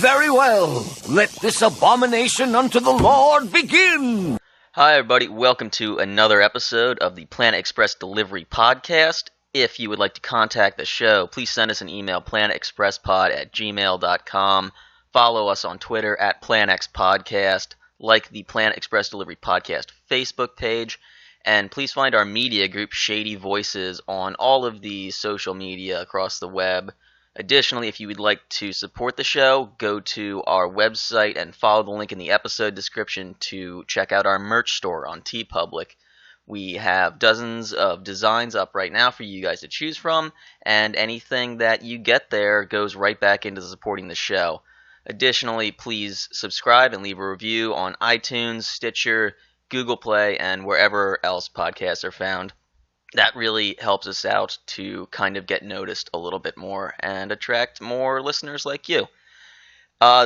Very well. Let this abomination unto the Lord begin. Hi, everybody. Welcome to another episode of the Planet Express Delivery Podcast. If you would like to contact the show, please send us an email, planetexpresspod@gmail.com. Follow us on Twitter @PlanXPodcast. Like the Planet Express Delivery Podcast Facebook page. And please find our media group, Shady Voices, on all of the social media across the web. Additionally, if you would like to support the show, go to our website and follow the link in the episode description to check out our merch store on TeePublic. We have dozens of designs up right now for you guys to choose from, and anything that you get there goes right back into supporting the show. Additionally, please subscribe and leave a review on iTunes, Stitcher, Google Play, and wherever else podcasts are found. That really helps us out to kind of get noticed a little bit more and attract more listeners like you.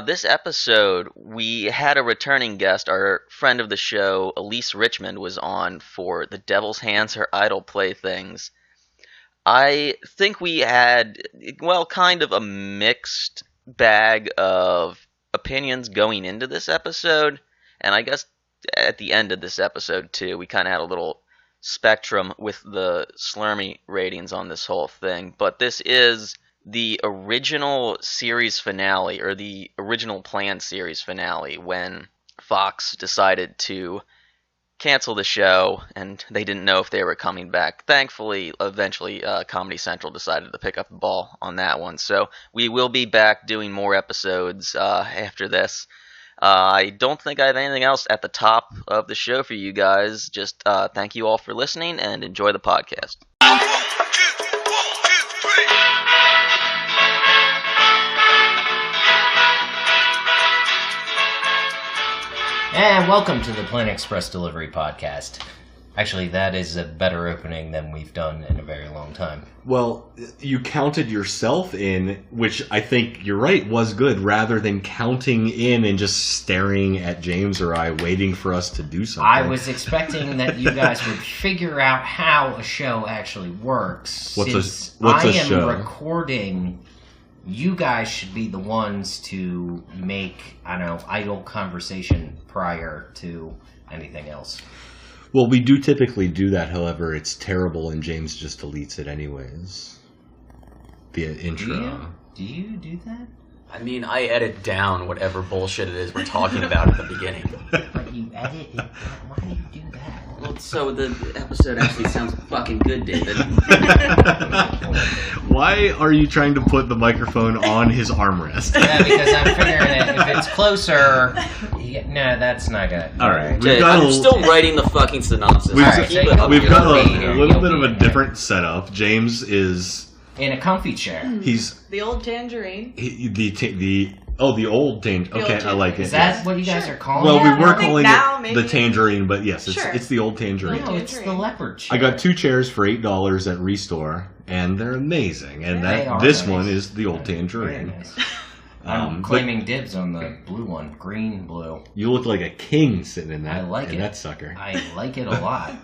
This episode, we had a returning guest. Our friend of the show, Alyse Richmond, was on for The Devil's Hands, Her Idol Playthings. I think we had, kind of a mixed bag of opinions going into this episode, and I guess at the end of this episode, too, we kind of had a little spectrum with the Slurmy ratings on this whole thing. But this is the original series finale, or the original planned series finale, when Fox decided to cancel the show, and they didn't know if they were coming back. Thankfully, eventually, Comedy Central decided to pick up the ball on that one. So we will be back doing more episodes after this. I don't think I have anything else at the top of the show for you guys. Just thank you all for listening and enjoy the podcast. And welcome to the Planet Express Delivery Podcast. Actually, that is a better opening than we've done in a very long time. Well, you counted yourself in, which I think you're right, was good, rather than counting in and just staring at James or I, waiting for us to do something. I was expecting that you guys would figure out how a show actually works. What's Since a I am show? recording, you guys should be the ones to make, idle conversation prior to anything else. Well, we do typically do that, however, it's terrible and James just deletes it anyways. The intro. Do you do that? I mean, I edit down whatever bullshit it is we're talking about at the beginning. But you edit it. Why do you do that? Well, so the episode actually sounds fucking good, David. Why are you trying to put the microphone on his armrest? Yeah, because I'm figuring that if it's closer... No, that's not good. All right. I'm still writing the fucking synopsis. We've got a little bit of a here. different setup. James is... in a comfy chair. He's... the old tangerine. The old tangerine. Okay, I like it. Is that what you guys are calling Well, it? we were I think calling now, it maybe. the tangerine, but yes, Sure. it's the old tangerine. No, it's the leopard chair. I got 2 chairs for $8 at Restore, and they're amazing. And this one is the old tangerine. Very nice. I'm claiming dibs on the blue one. Green, blue. You look like a king sitting in that. I like it. That sucker. I like it a lot.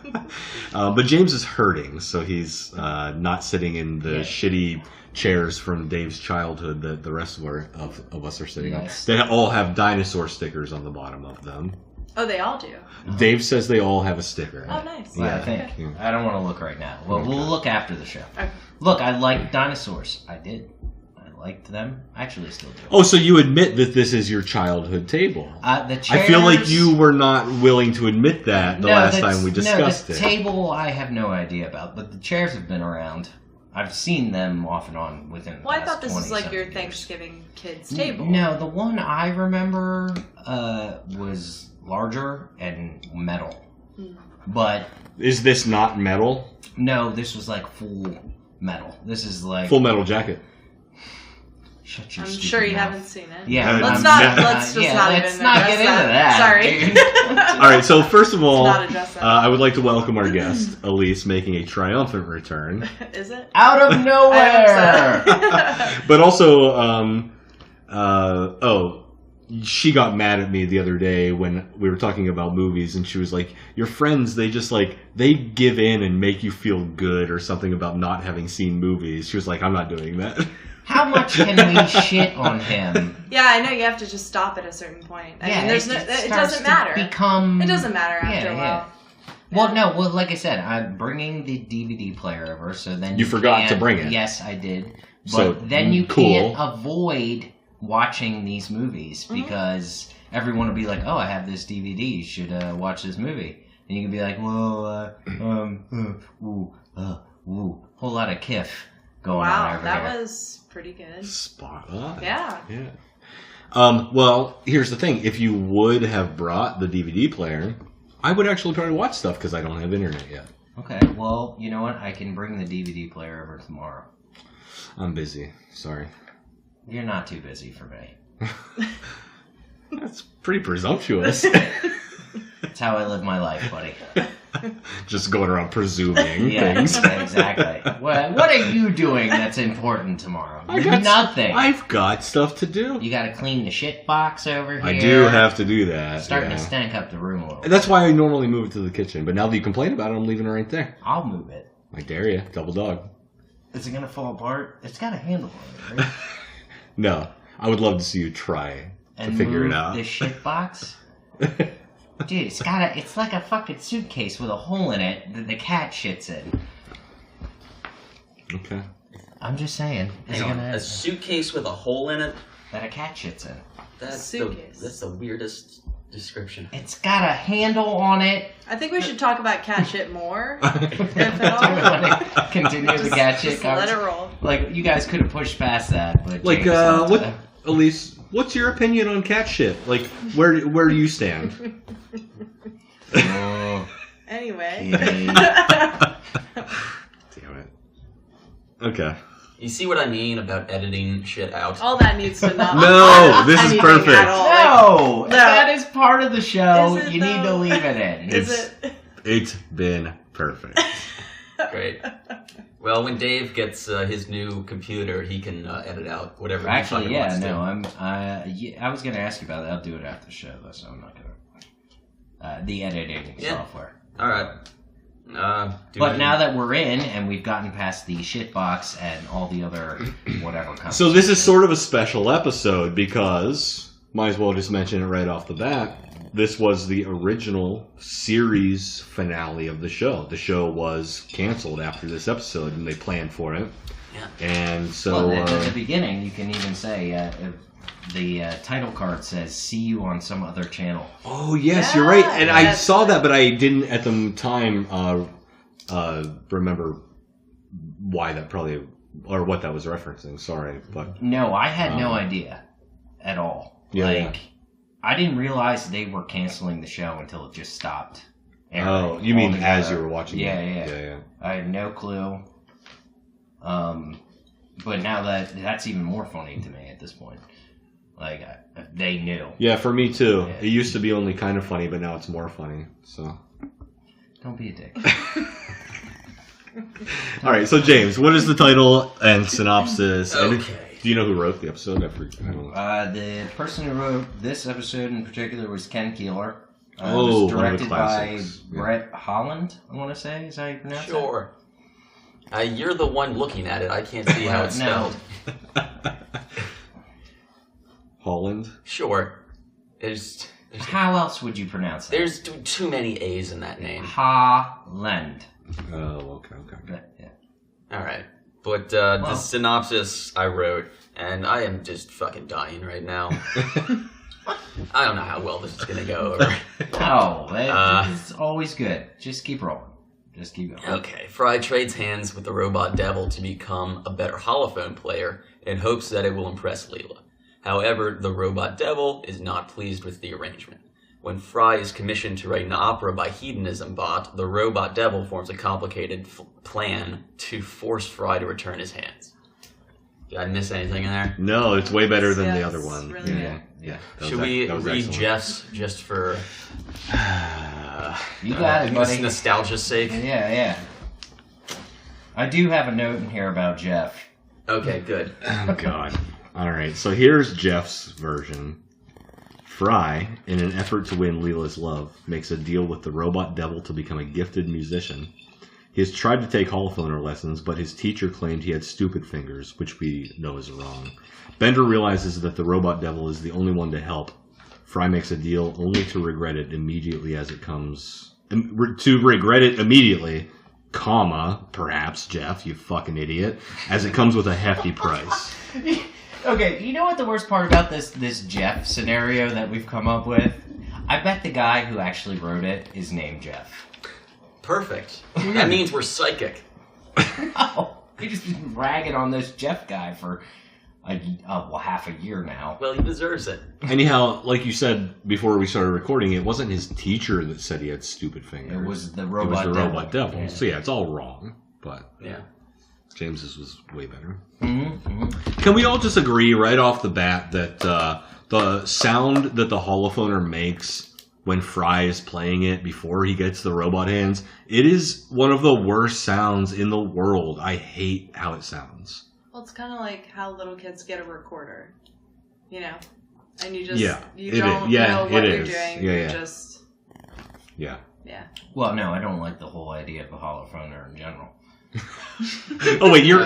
But James is hurting, so he's not sitting in the shitty chairs from Dave's childhood that the rest of us are sitting on. They all have dinosaur stickers on the bottom of them. Oh, they all do. Dave says they all have a sticker. Oh, nice. Yeah, I think. Okay. I don't want to look right now. Well, we'll look after the show. Okay. Look, I like dinosaurs. I did. I liked them. Actually, I still do. Oh, so you admit that this is your childhood table? The chairs, I feel like you were not willing to admit that last time we discussed the it. Table I have no idea about, but the chairs have been around. I've seen them off and on within the Well, I past thought this was like your 20-something years. Thanksgiving kids table. No, the one I remember was larger and metal. But Is this not metal? no, this was like full metal. This is like Full Metal Jacket. Shut your I'm stupid sure you mouth. haven't seen it. Yeah, Let's I'm not. Let's just yeah, not let's even. not address get into that. Sorry. Dude. All right, so first of all, Let's not address that. I would like to welcome our guest, Alyse, making a triumphant return. Is it? Out of nowhere. But also, she got mad at me the other day when we were talking about movies, and she was like, your friends, they just they give in and make you feel good or something about not having seen movies. She was like, I'm not doing that. How much can we shit on him Yeah, I know you have to just stop at a certain point. I mean, there's it doesn't matter. It doesn't matter after a while. Well, no. Well, like I said, I'm bringing the DVD player over, so then you forgot to bring it. Yes, I did. But so, then you can't avoid watching these movies because everyone will be like, "Oh, I have this DVD. You should watch this movie." And you can be like, "Well, whole lot of kiff going on over that here." was pretty good. Spot on. Yeah. Well, here's the thing. If you would have brought the DVD player, I would actually try to watch stuff because I don't have internet yet. Okay, well, you know what? I can bring the DVD player over tomorrow. I'm busy. Sorry. You're not too busy for me. That's pretty presumptuous. That's how I live my life, buddy. Just going around presuming things. Exactly. What are you doing that's important tomorrow? Nothing. I've got stuff to do. You got to clean the shit box over here. I do have to do that. Starting to stank up the room a little. That's why I normally move it to the kitchen. But now that you complain about it, I'm leaving it right there. I'll move it. I dare you. Double dog. Is it going to fall apart? It's got a handle on it, right? No. I would love to see you try to figure it out. The shit box? Dude, it's like a fucking suitcase with a hole in it that the cat shits in. Okay. I'm just saying. A suitcase with a hole in it? That a cat shits in. That's the weirdest description. It's got a handle on it. I think we should talk about cat shit more. If at all. Continue the cat shit Just let it roll. Like, you guys could have pushed past that, but like, Alyse, what's your opinion on cat shit? Like, where do you stand? Anyway. Damn it. Okay. You see what I mean about editing shit out? All that needs to not. No, this is perfect. No, that is part of the show. You need to leave it in. It's been perfect. Great. Well, when Dave gets his new computer, he can edit out whatever. Actually, he wants to. I was going to ask you about that. I'll do it after the show, though, so I'm not going to. The editing software. All right. But now that we're in and we've gotten past the shitbox and all the other whatever comes. So this is sort of a special episode because, might as well just mention it right off the bat, this was the original series finale of the show. The show was canceled after this episode and they planned for it. Yeah. And so... Well, at the beginning, you can even say... the title card says, "See you on some other channel." Oh, yes, you're right. And I saw that, but I didn't at the time remember why that probably, or what that was referencing. Sorry. But no, I had no idea at all. Yeah, I didn't realize they were canceling the show until it just stopped. Oh, you mean as you were watching it? Yeah. I had no clue. But now that's even more funny to me at this point. Like, they knew. Yeah, for me too. Yeah. It used to be only kind of funny, but now it's more funny. So, don't be a dick. All right, so James, what is the title and synopsis? Okay. And do you know who wrote the episode? I don't know. The person who wrote this episode in particular was Ken Keeler. It was directed by Brett Holland, I want to say. Is that how you pronounce it? Sure. You're the one looking at it. I can't see how it's spelled. Holland? Sure. How else would you pronounce that? There's too many A's in that name. Holland. Oh, okay. Yeah. All right. But the synopsis I wrote, and I am just fucking dying right now. I don't know how well this is going to go over. It's always good. Just keep rolling. Just keep going. Okay. Fry trades hands with the robot devil to become a better holophone player in hopes that it will impress Leela. However, the robot devil is not pleased with the arrangement. When Fry is commissioned to write an opera by Hedonism Bot, the robot devil forms a complicated plan to force Fry to return his hands. Did I miss anything in there? No, it's way better than the other one. Really yeah. Should we read Jeff's just for you got it, buddy. Nostalgia's sake? Yeah. I do have a note in here about Jeff. Okay, good. Oh, God. All right, so here's Jeff's version. Fry, in an effort to win Leela's love, makes a deal with the robot devil to become a gifted musician. He has tried to take holophoner lessons, but his teacher claimed he had stupid fingers, which we know is wrong. Bender realizes that the robot devil is the only one to help. Fry makes a deal only to regret it immediately as it comes... To regret it immediately, comma, perhaps, Jeff, you fucking idiot, as it comes with a hefty price. Okay, you know what the worst part about this Jeff scenario that we've come up with? I bet the guy who actually wrote it is named Jeff. Perfect. That means we're psychic. No, we just been ragging on this Jeff guy for half a year now. Well, he deserves it. Anyhow, like you said before we started recording, it wasn't his teacher that said he had stupid fingers. It was the robot devil. Yeah. So yeah, it's all wrong. But yeah, James's was way better. Mm-hmm. Can we all just agree right off the bat that the sound that the holophoner makes when Fry is playing it before he gets the robot hands, it is one of the worst sounds in the world. I hate how it sounds. Well, it's kind of like how little kids get a recorder, you know? And you just, you know don't what you're doing. Yeah, you're just... Yeah. Yeah. Well, no, I don't like the whole idea of a holophoner in general. Oh, wait, you're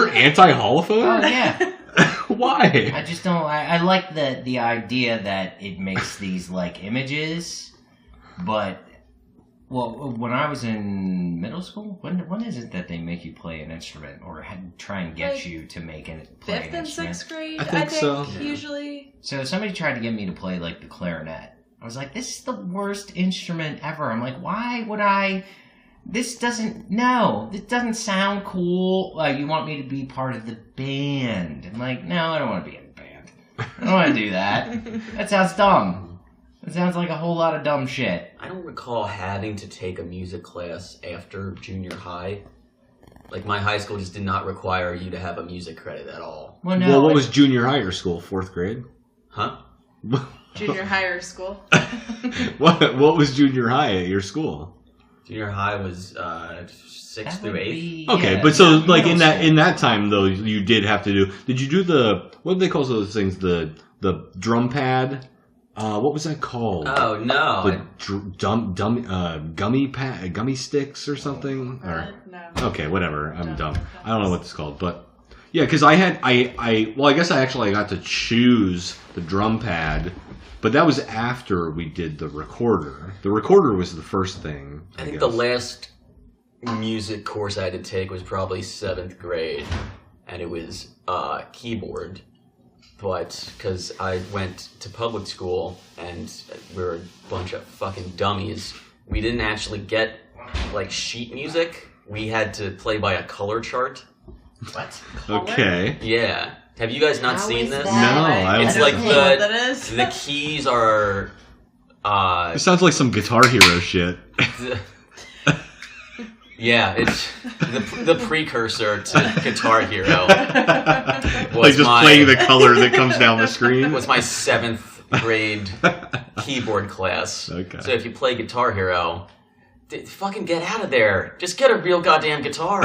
anti-holophoner? Oh, yeah. Why? I just don't. I like the idea that it makes these like images, but when I was in middle school, when is it that they make you play an instrument or try and get you to play an instrument? 5th and 6th grade, I think so. Usually. So somebody tried to get me to play like the clarinet. I was like, this is the worst instrument ever. I'm like, why would I? This doesn't sound cool. You want me to be part of the band. I'm like, no, I don't want to be in the band. I don't want to do that. That sounds dumb. It sounds like a whole lot of dumb shit. I don't recall having to take a music class after junior high. Like, my high school just did not require you to have a music credit at all. Well, what was junior high or school? 4th grade? Huh? Junior high or school? What was junior high at your school? Junior high was 6th through 8th. Okay, but so like in that time though, you did have to do. Did you do what do they call those things? The drum pad. What was that called? Oh no, gummy sticks or something. No. Okay, whatever. I'm dumb. I don't know what it's called, but yeah, because I guess I actually got to choose the drum pad. But that was after we did the recorder. The recorder was the first thing. I think the last music course I had to take was probably 7th grade, and it was keyboard. But because I went to public school and we were a bunch of fucking dummies, we didn't actually get like sheet music. We had to play by a color chart. What? Okay. Yeah. Have you guys not seen this? No, it's like the keys are. It sounds like some Guitar Hero shit. Yeah, it's the precursor to Guitar Hero. Like just playing the color that comes down the screen. Was my 7th grade keyboard class. Okay. So if you play Guitar Hero, fucking get out of there. Just get a real goddamn guitar.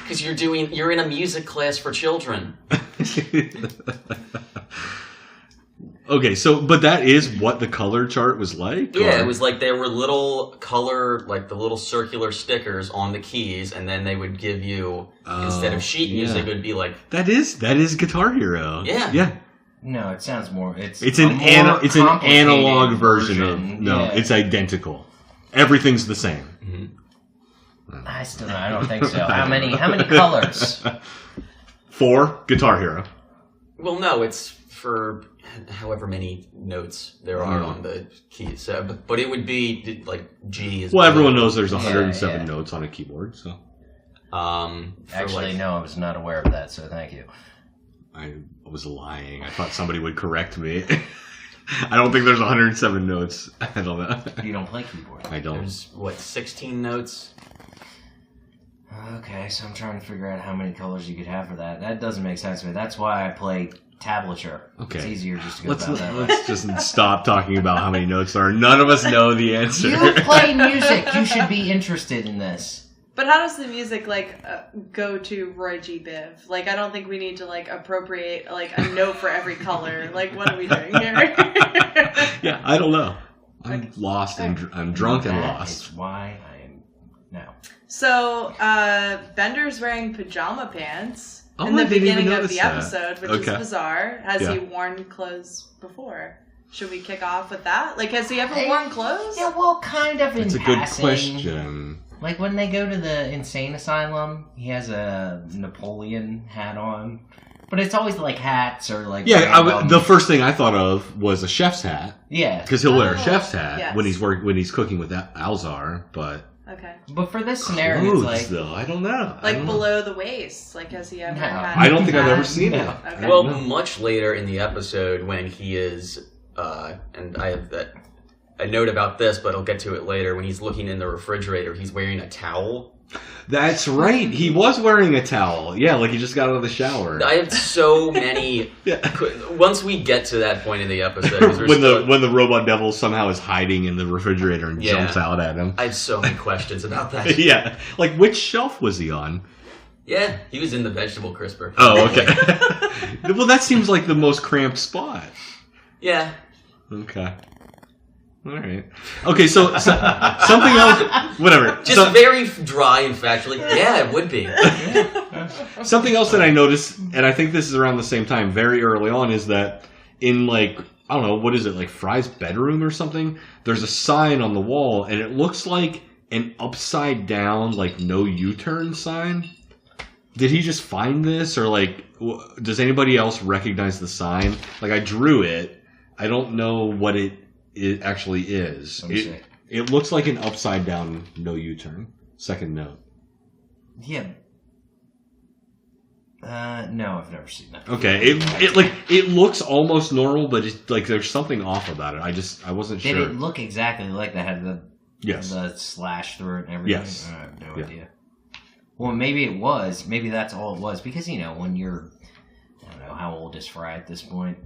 Because you're in a music class for children. Okay, so, but that is what the color chart was like? Yeah, it was like there were little color, like the little circular stickers on the keys, and then they would give you, instead of sheet music, it would be like... That is Guitar Hero. Yeah. Yeah. No, it sounds more... It's an analog version of... No, it's identical. Everything's the same. Mm-hmm. I don't think so. How many colors? 4, Guitar Hero. Well, no, it's for however many notes there are on the keys. So, but it would be like G is... Well, everyone knows there's 107 notes on a keyboard, so... Actually, no, I was not aware of that, so thank you. I was lying. I thought somebody would correct me. I don't think there's 107 notes. I don't know. You don't play keyboard. I don't. There's, 16 notes? Okay, so I'm trying to figure out how many colors you could have for that. That doesn't make sense to me. That's why I play tablature. Okay. It's easier just to go about that way. Let's just stop talking about how many notes there are. None of us know the answer. You play music. You should be interested in this. But how does the music, go to Roy G. Biv? I don't think we need to, appropriate, a note for every color. What are we doing here? Yeah, I don't know. I'm lost and I'm drunk and lost. That's why I am now. So, Bender's wearing pajama pants in I the didn't beginning even of the notice that. episode, which is bizarre. Has he worn clothes before? Should we kick off with that? Like, has he ever worn clothes? Yeah, well, kind of in passing. That's a good question. Like, when they go to the insane asylum, he has a Napoleon hat on. But it's always, like, hats or, like... Yeah, the first thing I thought of was a chef's hat. Yeah. Because he'll wear a chef's hat when he's cooking with Alzar, but... Okay. But for this scenario, clothes, it's like... though, I don't know. Like, below the waist. Like, has he ever had... I don't think I've ever seen it. Okay. Well, much later in the episode when he is... and I have a note about this, but I'll get to it later. When he's looking in the refrigerator, he's wearing a towel. That's right. He was wearing a towel. Yeah, like he just got out of the shower. I have so many... Once we get to that point in the episode... when the robot devil somehow is hiding in the refrigerator and jumps out at him. I have so many questions about that. Yeah. Like, which shelf was he on? Yeah, he was in the vegetable crisper. Oh, okay. Well, that seems like the most cramped spot. Yeah. Okay. All right. Okay, so something else. Whatever. Just very dry and factually. Yeah, it would be. Something else that I noticed, and I think this is around the same time, very early on, is that in like I don't know what is it like Fry's bedroom or something. There's a sign on the wall, and it looks like an upside down like no U-turn sign. Did he just find this, or like does anybody else recognize the sign? Like I drew it. I don't know what it actually is. It looks like an upside down no U-turn. Second note. Yeah. No, I've never seen that. Okay, it looks almost normal, but it's like there's something off about it. I wasn't sure. Did it look exactly like that? Had the slash through it and everything? Yes. I have no idea. Well, maybe it was. Maybe that's all it was. Because when you're, I don't know, how old is Fry at this point?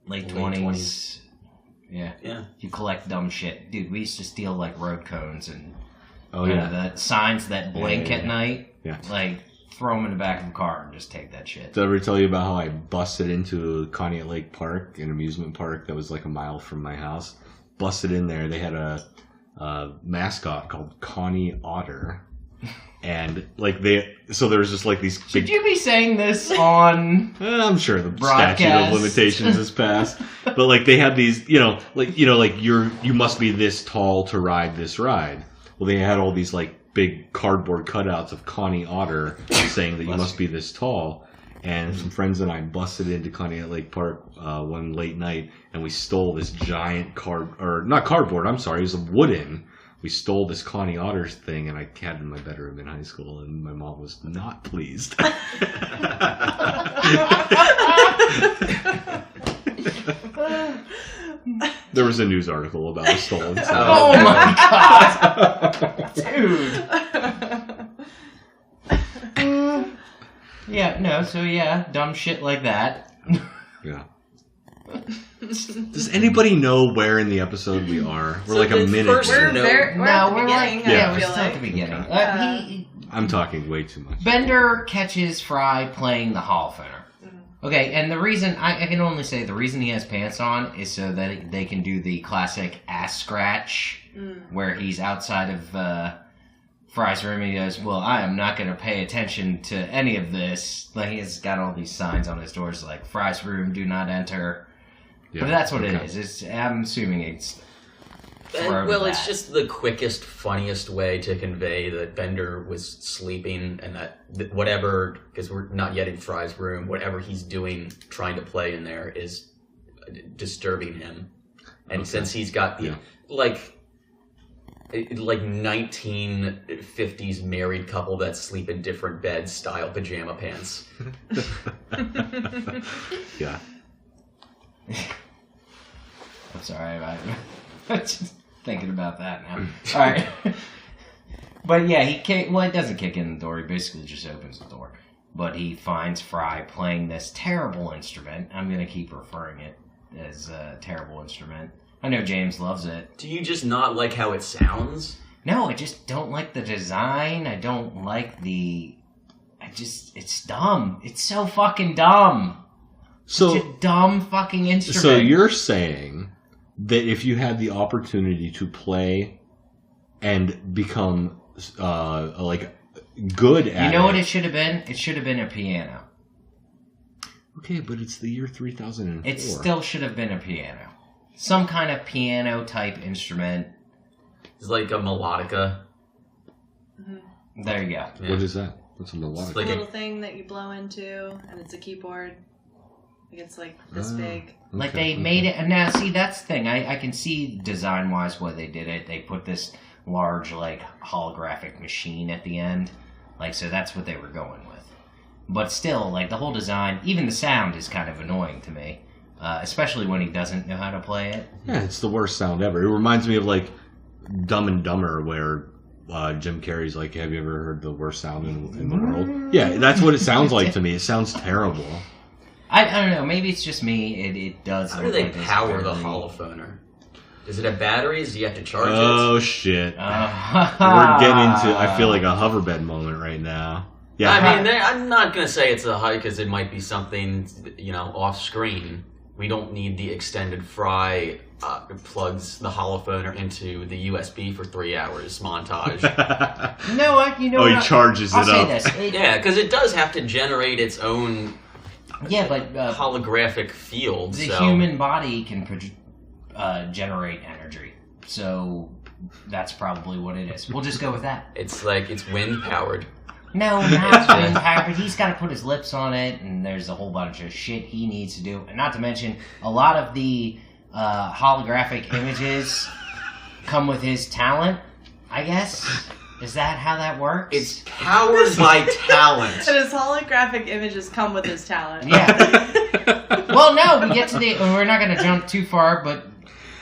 Late 20s. Yeah. You collect dumb shit. Dude, we used to steal, like, road cones and the signs that blink at night. Yeah. Like, throw them in the back of the car and just take that shit. Did I ever tell you about how I busted into Coney at Lake Park, an amusement park that was, like, a mile from my house? Busted in there. They had a mascot called Coney Otter. And, like, so there was just, like, these big... Should you be saying this on... I'm sure the broadcast statute of limitations is passed. But, like, they had these, you must be this tall to ride this ride. Well, they had all these, like, big cardboard cutouts of Coney Otter saying that you must be this tall. And some friends and I busted into Coney at Lake Park one late night, and we stole this giant not cardboard, I'm sorry, it was a wooden... We stole this Coney Otters thing, and I had it in my bedroom in high school, and my mom was not pleased. There was a news article about a stolen thing. Oh my god! Dude! Dumb shit like that. Yeah. Does anybody know where in the episode we are? We're like a minute. We're still at the beginning. I'm talking way too much. Bender catches Fry playing the Hall of Famer. Okay, and the reason I can only say the reason he has pants on is so that they can do the classic ass scratch where he's outside of Fry's room and he goes, "Well, I am not going to pay attention to any of this." Like he's got all these signs on his doors like Fry's room, do not enter. Yeah, but that's what it is. I'm assuming it's... it's just the quickest, funniest way to convey that Bender was sleeping and that whatever, because we're not yet in Fry's room, whatever he's doing, trying to play in there is disturbing him. And since he's got the, like 1950s married couple that sleep in different beds style pajama pants. Yeah. I'm sorry, I'm just thinking about that now. Alright. But yeah, it doesn't kick in the door, he basically just opens the door. But he finds Fry playing this terrible instrument. I'm going to keep referring it as a terrible instrument. I know James loves it. Do you just not like how it sounds? No, I just don't like the design. I don't like it's dumb. It's so fucking dumb. Such a dumb fucking instrument. So you're saying that if you had the opportunity to play and become like good at it. You know what it should have been? It should have been a piano. Okay, but it's the year 3004. It still should have been a piano. Some kind of piano type instrument. It's like a melodica. There you go. Yeah. What is that? What's a melodica? It's a little thing that you blow into, and it's a keyboard. Like it's like this big. Like they made it, and now see that's the thing. I can see design wise why they did it. They put this large like holographic machine at the end, like so that's what they were going with. But still, like the whole design, even the sound is kind of annoying to me, especially when he doesn't know how to play it. Yeah, it's the worst sound ever. It reminds me of like Dumb and Dumber, where Jim Carrey's like, "Have you ever heard the worst sound in the world?" Yeah, that's what it sounds like to me. It sounds terrible. I don't know. Maybe it's just me. It does. How do they power the holophoner? Is it a batteries? Do you have to charge it? Oh shit! We're getting into. I feel like a hoverbed moment right now. Yeah, I mean, I'm not gonna say it's a high because it might be something off screen. We don't need the extended Fry plugs the holophoner into the USB for 3 hours montage. He charges it up. I'll say this. Yeah, because it does have to generate its own. Yeah, but holographic field. The human body can generate energy, so that's probably what it is. We'll just go with that. It's like it's wind powered. No, not wind powered. He's got to put his lips on it, and there's a whole bunch of shit he needs to do. And not to mention, a lot of the holographic images come with his talent, I guess. Is that how that works? It's powered by talent. And his holographic images come with his talent. Yeah. Well, no, we get to we're not going to jump too far, but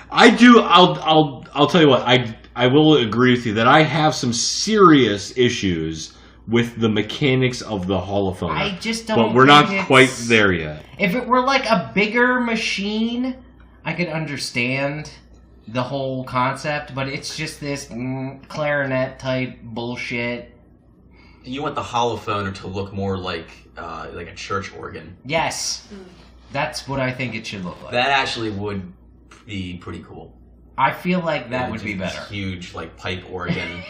I do. I'll tell you what. I will agree with you that I have some serious issues with the mechanics of the holophoner. I just don't. But we're not quite there yet. If it were like a bigger machine, I could understand the whole concept, but it's just this clarinet type bullshit. You want the holophoner to look more like a church organ. Yes, that's what I think it should look like. That actually would be pretty cool. I feel like that would be better. Huge, like pipe organ.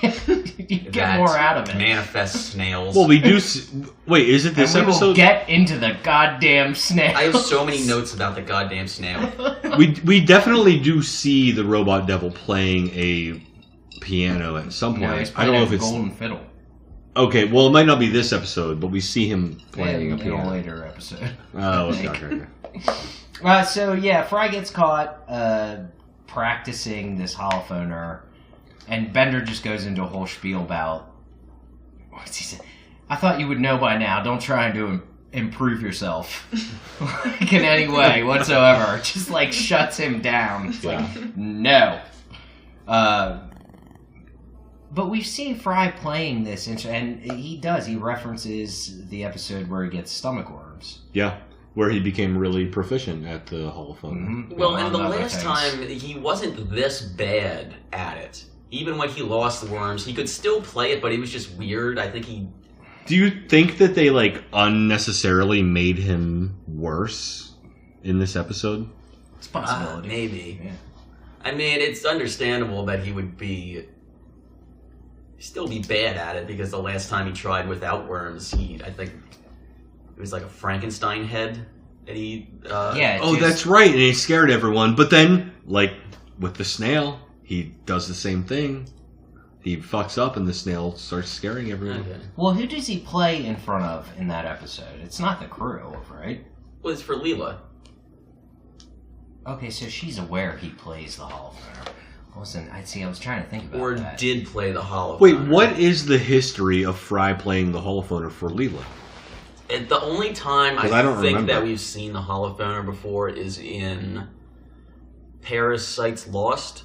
You get more out of it. Manifest snails. Well, we do. Wait, is it this episode? We'll get into the goddamn snails. I have so many notes about the goddamn snail. We definitely do see the robot devil playing a piano at some point. I don't know if it's golden fiddle. Okay, well, it might not be this episode, but we see him playing a piano in a later episode. Oh, okay. So yeah, Fry gets caught practicing this holophoner, and Bender just goes into a whole spiel about what's he say? I thought you would know by now. Don't try to improve yourself like in any way whatsoever. Just like shuts him down. It's like no. But we've seen Fry playing this, and he does. He references the episode where he gets stomach worms. Yeah. Where he became really proficient at the holophoner. Mm-hmm. Well, and the last time, he wasn't this bad at it. Even when he lost the worms, he could still play it, but it was just weird. I think he... Do you think that they, unnecessarily made him worse in this episode? It's a possibility. Maybe. Yeah. I mean, it's understandable that he would still be bad at it, because the last time he tried without worms, I think... It was like a Frankenstein head that he... that's right, and he scared everyone. But then, with the snail, he does the same thing. He fucks up, and the snail starts scaring everyone. Okay. Well, who does he play in front of in that episode? It's not the crew, right? Well, it's for Leela. Okay, so she's aware he plays the holophoner. I was trying to think about that. Or did play the holophoner. Wait, what is the history of Fry playing the holophoner for Leela? The only time I don't think remember that we've seen the holophoner before is in Parasites Lost.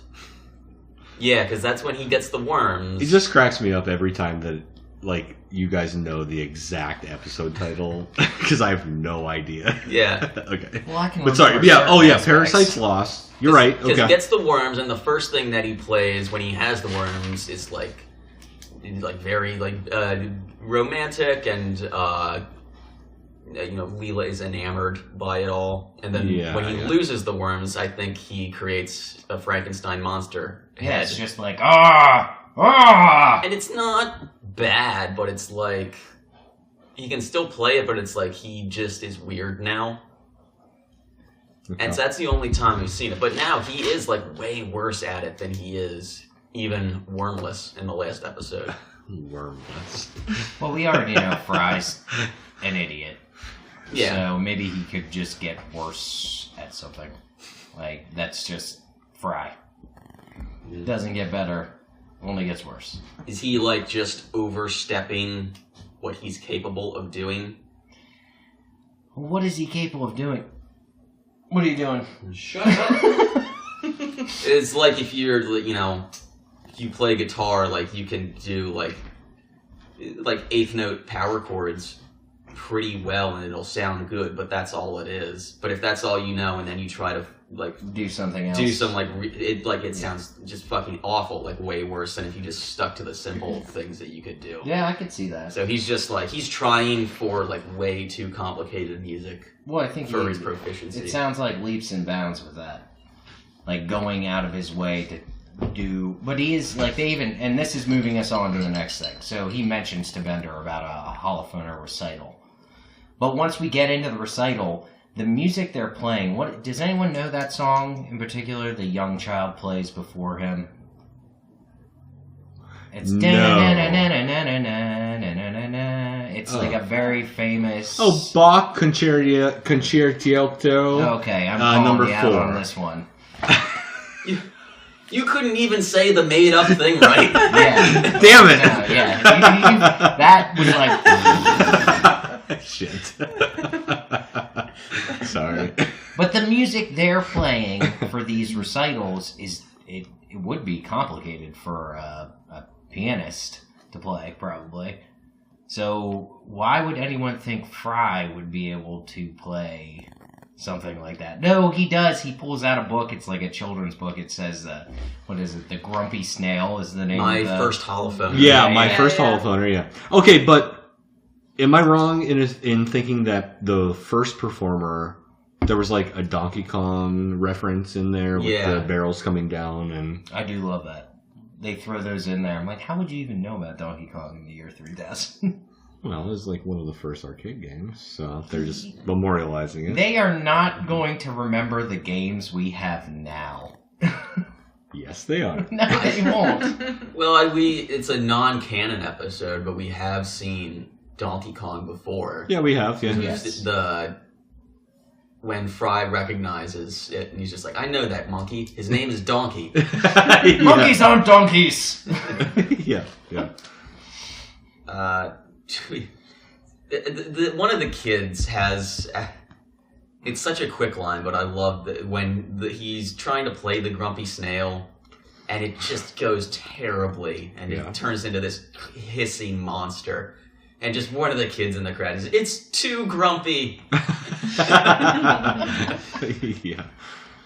Yeah, because that's when he gets the worms. It just cracks me up every time that, you guys know the exact episode title, because I have no idea. Yeah. Okay. Well, I can. But sorry, Parasites Lost. You're right. Okay. Because he gets the worms, and the first thing that he plays when he has the worms is very romantic and Leela is enamored by it all, and then when he loses the worms, I think he creates a Frankenstein monster head. Yeah, it's just like and it's not bad, but it's like he can still play it, but it's like he just is weird now. Okay. And so that's the only time we've seen it. But now he is like way worse at it than he is even Wormless in the last episode. Wormless. Well, we already know Fry's an idiot. Yeah. So maybe he could just get worse at something. Like, that's just Fry. Doesn't get better, only gets worse. Is he like just overstepping what he's capable of doing? What is he capable of doing? What are you doing? Shut up. It's like if you're, if you play guitar, like you can do like eighth note power chords pretty well and it'll sound good, but that's all it is. But if that's all you know and then you try to do something else, it sounds just fucking awful, like way worse than if you just stuck to the simple things that you could do. Yeah, I could see that. So he's just he's trying for way too complicated music. Well, I think for his proficiency. It sounds like leaps and bounds with that, like going out of his way to do. But he is and this is moving us on to the next thing. So he mentions to Bender about a holophone recital. But once we get into the recital, the music they're playing, does anyone know that song in particular the young child plays before him? It's It's like a very famous... Oh, Bach Concerto. Okay, I'm calling number you 4 out on this one. You couldn't even say the made-up thing right. Yeah. Damn it. No, yeah. That was like... Shit. Sorry. But the music they're playing for these recitals it would be complicated for a pianist to play, probably. So why would anyone think Fry would be able to play something like that? No, he does. He pulls out a book. It's like a children's book. It says, what is it? The Grumpy Snail is the name My of the... First Holophone. Yeah, First Holophone, yeah. Okay, but am I wrong in thinking that the first performer, there was like a Donkey Kong reference in there with the barrels coming down? And I do love that. They throw those in there. I'm like, how would you even know about Donkey Kong in the year 3000? Well, it was like one of the first arcade games, so they're just memorializing it. They are not going to remember the games we have now. Yes, they are. No, they won't. Well, it's a non-canon episode, but we have seen Donkey Kong before. Yeah, we have. Yeah. Yes. When Fry recognizes it, and he's just like, I know that monkey. His name is Donkey. Monkeys aren't donkeys! Yeah. One of the kids has... It's such a quick line, but I love that when he's trying to play the Grumpy Snail, and it just goes terribly, and it turns into this hissing monster. And just one of the kids in the crowd is, it's too grumpy. Yeah.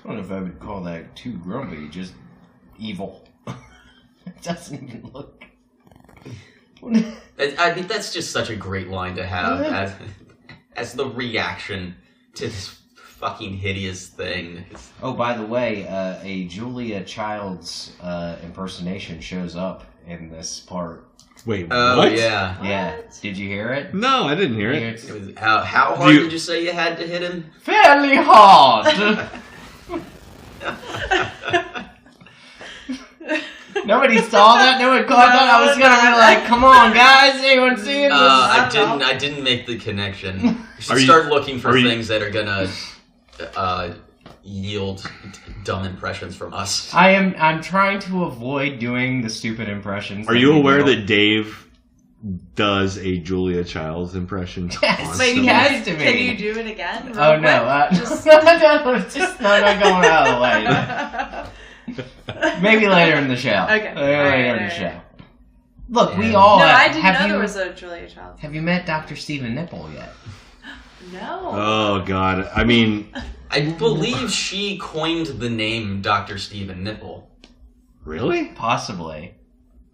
I don't know if I would call that too grumpy, just evil. It doesn't even look... I mean, that's just such a great line to have as the reaction to this fucking hideous thing. Oh, by the way, a Julia Child's impersonation shows up in this part. Wait, oh, what? Yeah. Yeah. Did you hear it? No, I didn't hear it. It was, how hard did you say you had to hit him? Fairly hard! Nobody saw that? No one caught that? I was gonna be like, come on, guys, anyone seeing this? I didn't make the connection. You should start looking for things that are gonna yield dumb impressions from us. I'm trying to avoid doing the stupid impressions. Are you aware that Dave does a Julia Child's impression? Yes, wait, he has to be. Can you do it again? Oh no, just not going out of the way. Maybe later in the show. Okay. Later in the show. Look, we all. No, I didn't know there was a Julia Child. Have you met Dr. Stephen Nipple yet? No. Oh God! I mean, I believe she coined the name Dr. Stephen Nipple. Really? Possibly.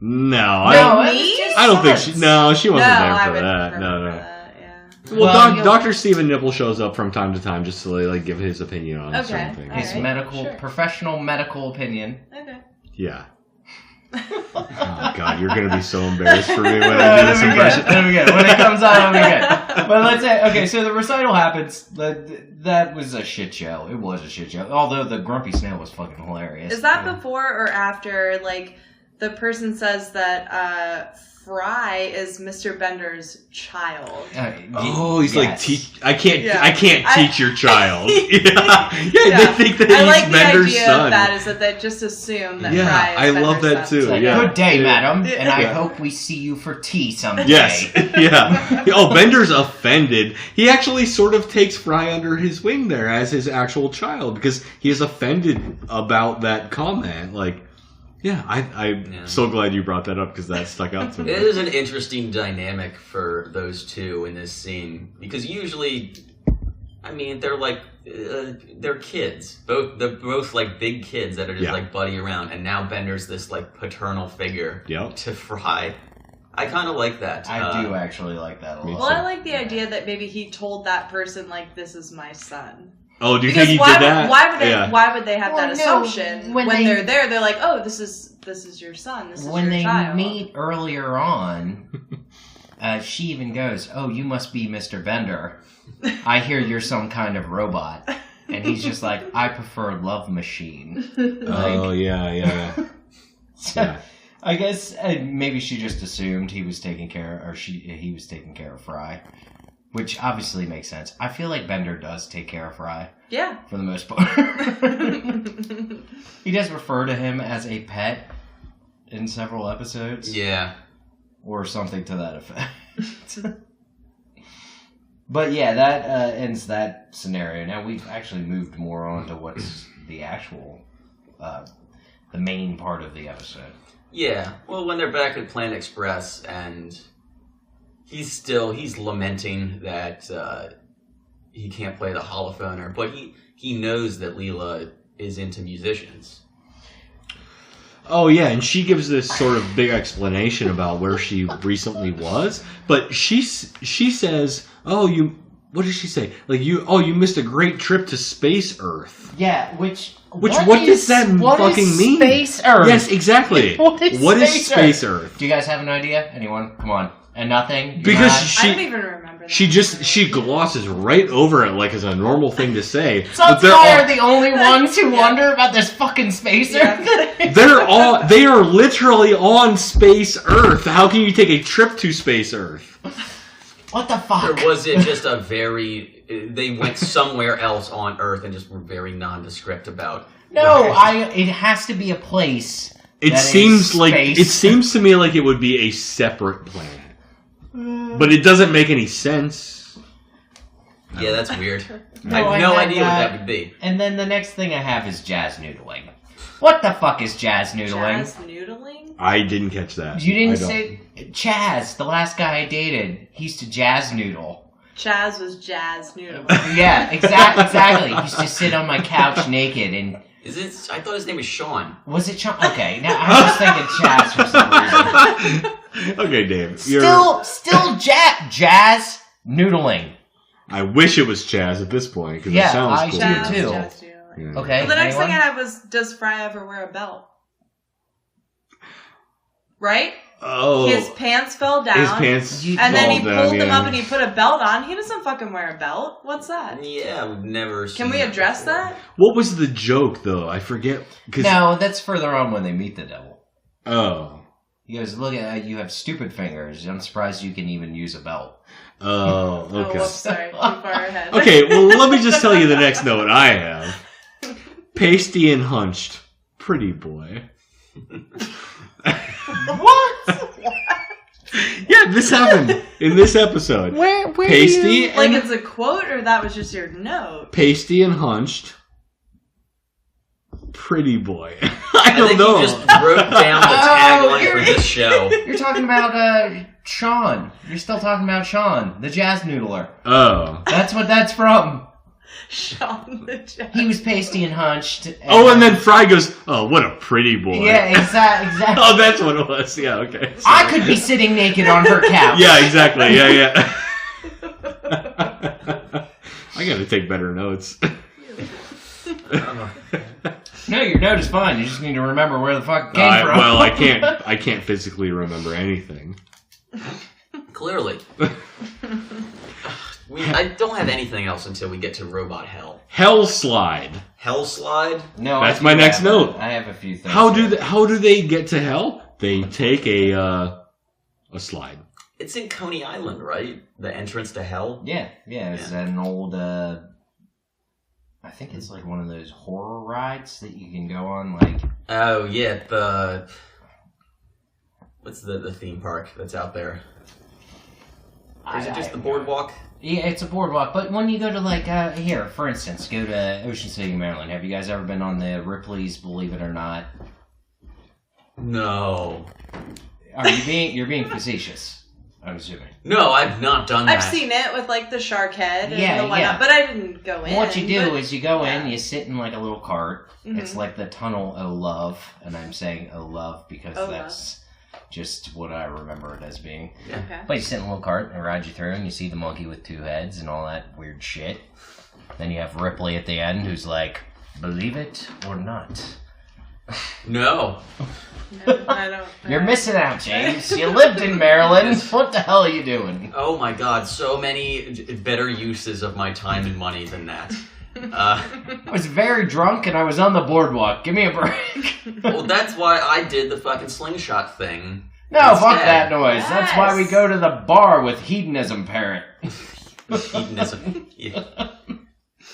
No, I don't think she. No, she wasn't there for I that. wouldn't No. remember that, yeah. Well, Dr. Stephen Nipple shows up from time to time just to like give his opinion on certain things. His professional medical opinion. Okay. Yeah. Oh God, you're gonna be so embarrassed for me when I do this impression. That'll be good. When it comes out, it'll be good. But let's say, okay, so the recital happens. That was a shit show. It was a shit show. Although the Grumpy Snail was fucking hilarious. Is that before or after, like, the person says that Fry is Mr. Bender's child? He's like, I can't teach your child. They think that I like he's Bender's the idea son. of that is that they just assume that Fry is I love Bender's that son. too. Like, Yeah. Good day, madam, and I hope we see you for tea someday. Yes, yeah. Oh, Bender's offended. He actually sort of takes Fry under his wing there as his actual child because he is offended about that comment. Like, yeah, I'm so glad you brought that up because that stuck out to me. It is an interesting dynamic for those two in this scene because usually, I mean, they're like they're kids. They're both like big kids that are just like buddy around, and now Bender's this like paternal figure to Fry. I kind of like that. I do actually like that a lot. Well, I like the idea that maybe he told that person, like, this is my son. Oh, do you think he did that? Why would they have that assumption when they're there? They're like, oh, this is your son. This is your child. When they meet earlier on, she even goes, "Oh, you must be Mr. Bender. I hear you're some kind of robot." And he's just like, "I prefer Love Machine." Oh yeah. So, I guess maybe she just assumed he was taking care of Fry. Which obviously makes sense. I feel like Bender does take care of Fry. Yeah. For the most part. He does refer to him as a pet in several episodes. Yeah. Or something to that effect. But yeah, that ends that scenario. Now we've actually moved more on to what's the actual, the main part of the episode. Yeah. Well, when they're back at Planet Express and... He's lamenting that he can't play the holophoner, but he knows that Leela is into musicians. Oh yeah, and she gives this sort of big explanation about where she recently was, but she says, "Oh, what did she say? Like you missed a great trip to Space Earth." Yeah, which what does that fucking mean? Space Earth. Yes, exactly. What is Space Earth? Do you guys have an idea? Anyone? Come on. And nothing? Because I don't even remember that. She glosses right over it like it's a normal thing to say. Suds are the only ones who wonder about this fucking Space Earth. They are literally on Space Earth. How can you take a trip to Space Earth? What the fuck? Or was it just they went somewhere else on Earth and just were very nondescript about... No, it has to be a place. It seems to me like it would be a separate planet. But it doesn't make any sense. Yeah, that's weird. I have no idea what that would be. And then the next thing I have is jazz noodling. What the fuck is jazz noodling? Jazz noodling? I didn't catch that. You didn't say... Chaz, the last guy I dated, he used to jazz noodle. Chaz was jazz noodle. Yeah, exactly. He used to sit on my couch naked and... I thought his name was Sean. Was it Sean? Okay, now I was thinking Chaz for some reason. Okay, Dave. Still jazz noodling. I wish it was Chaz at this point because it sounds cool. I do too. Yeah. Okay. Well, the next thing I had was, does Fry ever wear a belt? Right? Oh. His pants fell down. And then he pulled them up and he put a belt on. He doesn't fucking wear a belt. What's that? Yeah, we've never seen Can we address that? What was the joke, though? I forget. No, that's further on when they meet the devil. Oh. He goes, look, you have stupid fingers. I'm surprised you can even use a belt. Oh, okay. Oh, whoops, sorry. Too far ahead. Okay, well, let me just tell you the next note I have. Pasty and hunched. Pretty boy. What? Yeah, this happened in this episode. Where Pasty and... Like it's a quote or that was just your note? Pasty and hunched. Pretty boy. I don't know. You just wrote down the tagline for this show. You're talking about Sean. You're still talking about Sean, the jazz noodler. Oh. That's what that's from. Sean the jazz. He was pasty and hunched. And then Fry goes, "Oh, what a pretty boy." Yeah, exactly. Oh, that's what it was. Yeah, okay. Sorry. I could be sitting naked on her couch. Yeah, exactly. Yeah. I gotta take better notes. No, your note is fine. You just need to remember where the fuck it came from. Well, I can't physically remember anything. Clearly. I don't have anything else until we get to Robot Hell. Hell slide. Hell slide? No, that's my next note. I have a few things. How do they get to hell? They take a slide. It's in Coney Island, right? The entrance to hell? Yeah. It's an old, I think it's like one of those horror rides that you can go on, like... Oh, yeah, what's the theme park that's out there? Or is it just the boardwalk? Yeah, it's a boardwalk, but when you go to, like, here, for instance, go to Ocean City, Maryland. Have you guys ever been on the Ripley's Believe It or Not? No. You're being facetious, I'm assuming. No, I've not done that. I've seen it with, like, the shark head and the whatnot, yeah. but I didn't go in. What you do is you go in, you sit in, like, a little cart. Mm-hmm. It's like the Tunnel O' Love, and I'm saying O' Love because O' that's just what I remember it as being. Yeah. Okay. But you sit in a little cart, and ride you through, and you see the monkey with two heads and all that weird shit. Then you have Ripley at the end, who's like, believe it or not. No. No, I don't. You're missing out, James. You lived in Maryland. What the hell are you doing? Oh my god, so many better uses of my time and money than that. I was very drunk and I was on the boardwalk. Give me a break. Well, that's why I did the fucking slingshot thing. No, instead. fuck that noise. That's why we go to the bar with Hedonism Parent. Hedonism. Yeah.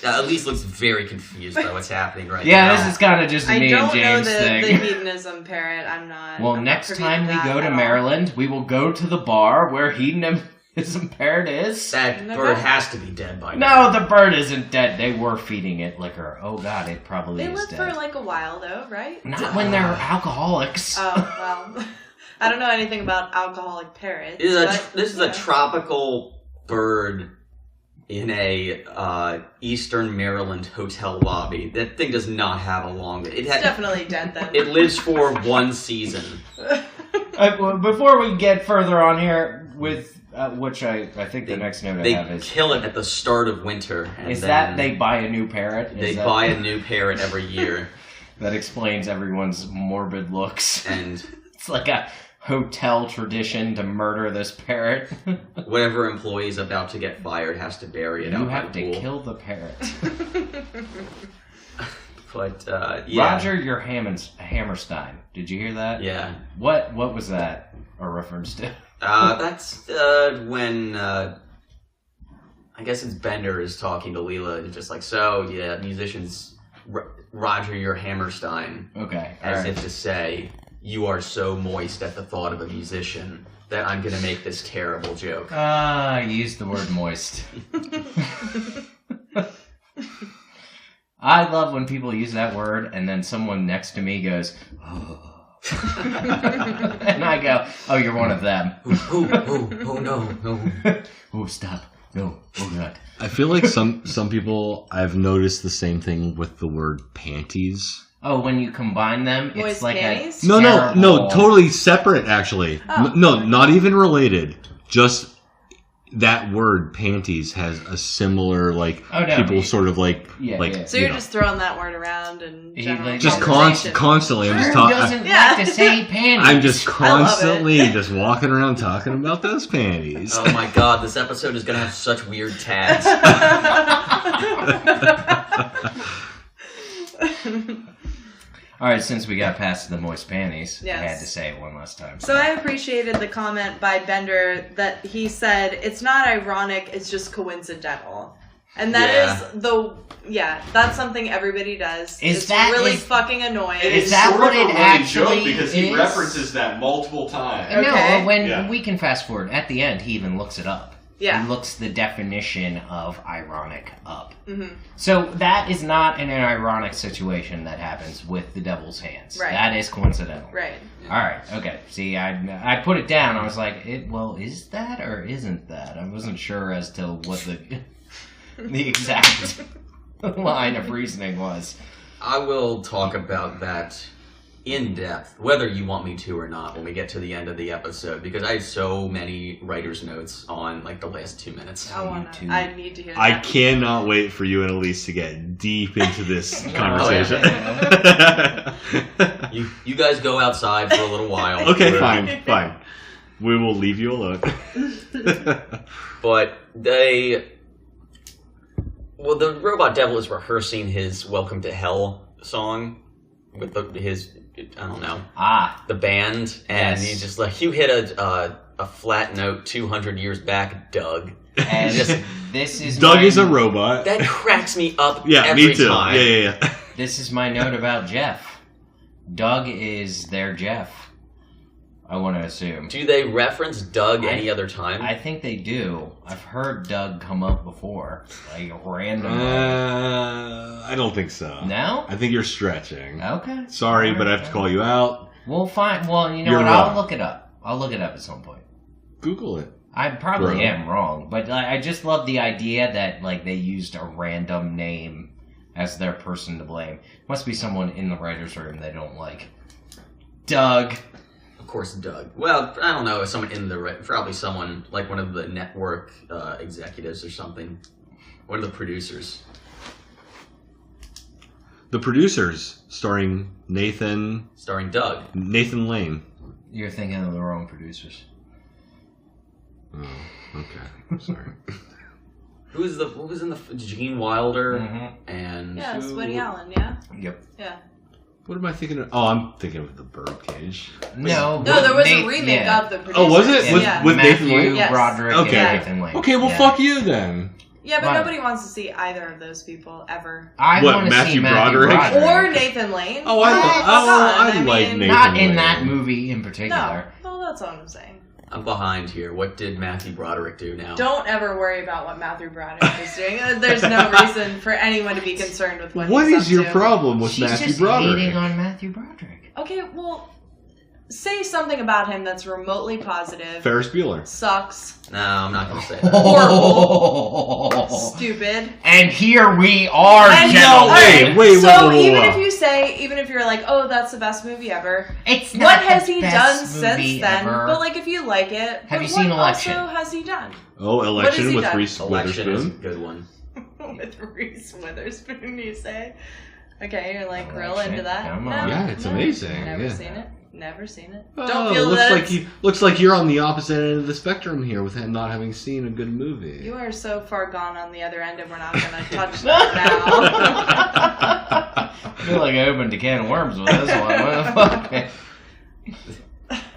Alyse looks very confused by what's happening right now. Yeah, this is kind of just I me don't and James know thing. the hedonism parent. I'm not. Well, I'm next not time we privy to go that to at all. Maryland, we will go to the bar where Hedonism Parent is. That bird has to be dead by now. No, the bird isn't dead. They were feeding it liquor. Oh god, it probably They is live dead. for like a while though, right? Not when they're alcoholics. Oh well, I don't know anything about alcoholic parrots. This is a tropical bird in a Eastern Maryland hotel lobby. That thing does not have a long... It's definitely dead then. It lives for one season. Well, before we get further on here, with which I think the next note I have is... They kill it at the start of winter. And is then that they buy a new parrot? They buy a new parrot every year. That explains everyone's morbid looks. And it's like a hotel tradition to murder this parrot. Whatever employee is about to get fired has to bury it out. You have by the to pool. kill the parrot. But yeah. Roger, your Hammerstein. Did you hear that? Yeah. What was that a reference to? That's when I guess it's Bender is talking to Leela. It's just like, so yeah, musicians. Roger, your Hammerstein. Okay. As if to say, you are so moist at the thought of a musician that I'm going to make this terrible joke. I used the word moist. I love when people use that word and then someone next to me goes, oh. And I go, oh, you're one of them. Oh, no. Oh, stop. No. Oh, God. I feel like some people, I've noticed the same thing with the word panties. Oh, when you combine them, Moist it's like panties? a No, terrible... totally separate, actually. Oh, No, okay. not even related. Just that word, panties, has a similar, like, people sort of like... Yeah, like yeah. So you're just throwing that word around in general just conversation. constantly. I'm just Who talking... doesn't like to say panties? I'm just constantly I love it. just walking around talking about those panties. Oh my god, this episode is going to have such weird tags. All right, since we got past the moist panties, Yes. I had to say it one last time. So I appreciated the comment by Bender that he said, it's not ironic, it's just coincidental. And that is that's something everybody does. It's really fucking annoying. Is that what it actually because is? he references that multiple times. Okay. No, when we can fast forward. At the end, he even looks it up. Yeah. He looks the definition of ironic up. Mm-hmm. So that is not an ironic situation that happens with the devil's hands. Right. That is coincidental. Right. All right. Okay. See, I put it down. I was like, is that or isn't that? I wasn't sure as to what the exact line of reasoning was. I will talk about that in depth, whether you want me to or not, when we get to the end of the episode, because I have so many writer's notes on like the last 2 minutes. I need to hear that. I cannot wait for you and Alyse to get deep into this conversation. You guys go outside for a little while. Okay, fine. We will leave you alone. But the Robot Devil is rehearsing his Welcome to Hell song with the band, and he's just like, you hit a flat note 200 years back, Doug. And this is Doug is a robot. That cracks me up every me too. time. Yeah. This is my note about Jeff. Doug is their Jeff, I want to assume. Do they reference Doug any other time? I think they do. I've heard Doug come up before. Like randomly. I don't think so. No? I think you're stretching. Okay. Sorry, but I have to call you out. Well, fine. Well, you know You're what? wrong. I'll look it up. I'll look it up at some point. Google it. I probably am wrong, but I just love the idea that like they used a random name as their person to blame. Must be someone in the writer's room they don't like. Doug. Of course, Doug. Well, I don't know. Someone probably someone like one of the network executives or something. One of the producers. The Producers, starring Nathan Doug. Nathan Lane. You're thinking of the wrong producers. Oh, okay. Sorry. What was in the Gene Wilder and it's Woody Allen, yeah? Yep. Yeah. What am I thinking of? Oh, I'm thinking of The Birdcage. No, there was a remake of The Producers. Oh, was it? With Nathan Lane? Yes. Broderick Okay. and Nathan Lane. Okay, well, fuck you then. Yeah, but Why? nobody wants to see either of those people ever. I What, want to see Matthew Matthew Broderick? Or Nathan Lane. Oh, I like Nathan Not Lane. in that movie in particular. No, that's all I'm saying. I'm behind here. What did Matthew Broderick do now? Don't ever worry about what Matthew Broderick is doing. There's no reason for anyone to be concerned with what What is your up to. problem with She's Matthew just Broderick? hating on Matthew Broderick. Okay, well, say something about him that's remotely positive. Ferris Bueller. Sucks. No, I'm not going to say that. Horrible. Stupid. And here we are, And gentlemen. Wait, So wait. even if you're like, oh, that's the best movie ever. It's not What has the he best done movie since then? ever. But like, if you like it, Have you what seen Election? Also has he done Oh, What has Election he with done? Reese Election is a Witherspoon. good one. with Reese Witherspoon? You say? Okay, you're like real Election? into that. Come No, on. Yeah, it's amazing. Never Yeah. seen it. Never seen it. Oh, Don't feel looks like you're on the opposite end of the spectrum here with not having seen a good movie. You are so far gone on the other end, and we're not going to touch that now. I feel like I opened a can of worms with this one. What the fuck?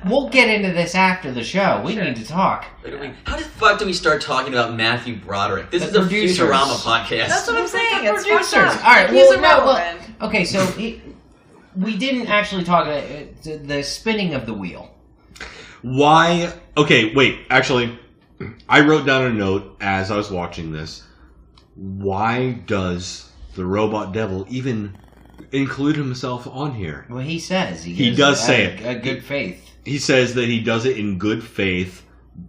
We'll get into this after the show. We need to talk. How the fuck do we start talking about Matthew Broderick? This The is a producers. Futurama podcast. That's what I'm saying. It's Producers. fucked up. All right, He's well, no, irrelevant. Okay, so we didn't actually talk about the spinning of the wheel. Why? Okay, wait. Actually, I wrote down a note as I was watching this. Why does the Robot Devil even include himself on here? Well, he says He does say it. A good faith. He says that he does it in good faith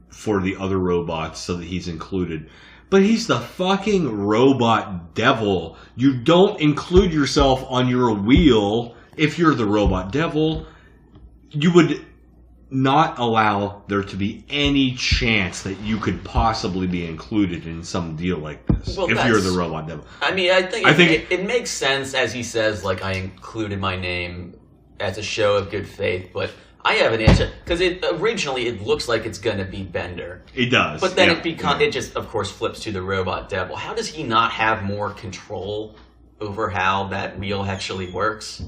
for the other robots so that he's included. But he's the fucking Robot Devil. You don't include yourself on your wheel if you're the Robot Devil. You would not allow there to be any chance that you could possibly be included in some deal like this if you're the Robot Devil. I mean, I think it makes sense as he says, like, I included my name as a show of good faith, but I have an answer. Because originally it looks like it's going to be Bender. It does. But then it just, of course, flips to the Robot Devil. How does he not have more control over how that wheel actually works?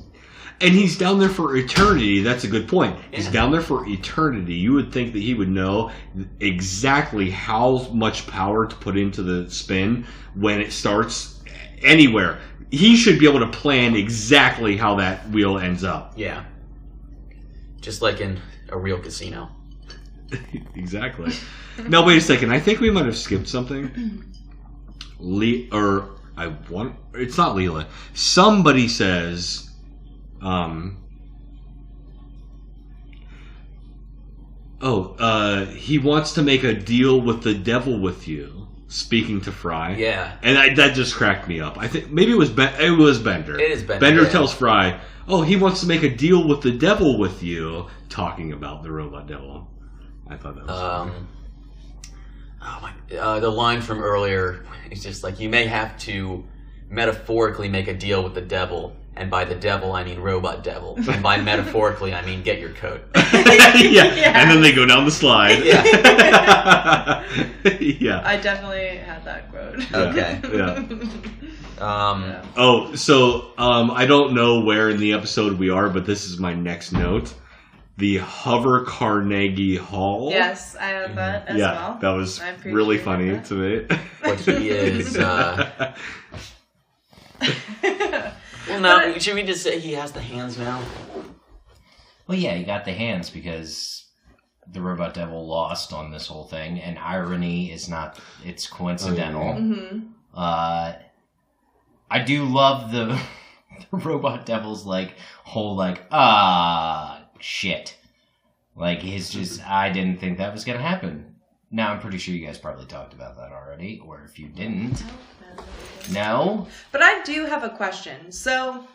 And he's down there for eternity. That's a good point. Yeah. He's down there for eternity. You would think that he would know exactly how much power to put into the spin when it starts anywhere. He should be able to plan exactly how that wheel ends up. Yeah. Just like in a real casino. Exactly. Now, wait a second. I think we might have skipped something. It's not Leela. Somebody says... he wants to make a deal with the devil with you. speaking to Fry. Yeah. And that just cracked me up. I think maybe it was Bender. It is Bender. Bender tells Fry, "Oh, he wants to make a deal with the devil with you," talking about the robot devil. I thought that was funny. The line from earlier is just like, you may have to metaphorically make a deal with the devil, and by the devil I mean robot devil, and by metaphorically I mean get your coat. Yeah, and then they go down the slide. Yeah. Yeah. I definitely had that quote. Okay. Yeah. Yeah. Oh, so I don't know where in the episode we are, but this is my next note. The Hover Carnegie Hall. Yes, I have that as yeah, well. that was really funny that. to me. What he is. Well, no, should we just say he has the hands now? Well, yeah, he got the hands because the robot devil lost on this whole thing, and irony is not, it's coincidental. Mm-hmm. I do love the robot devil's whole shit. His just, I didn't think that was gonna happen. Now I'm pretty sure you guys probably talked about that already, or if you didn't. No? But I do have a question. So,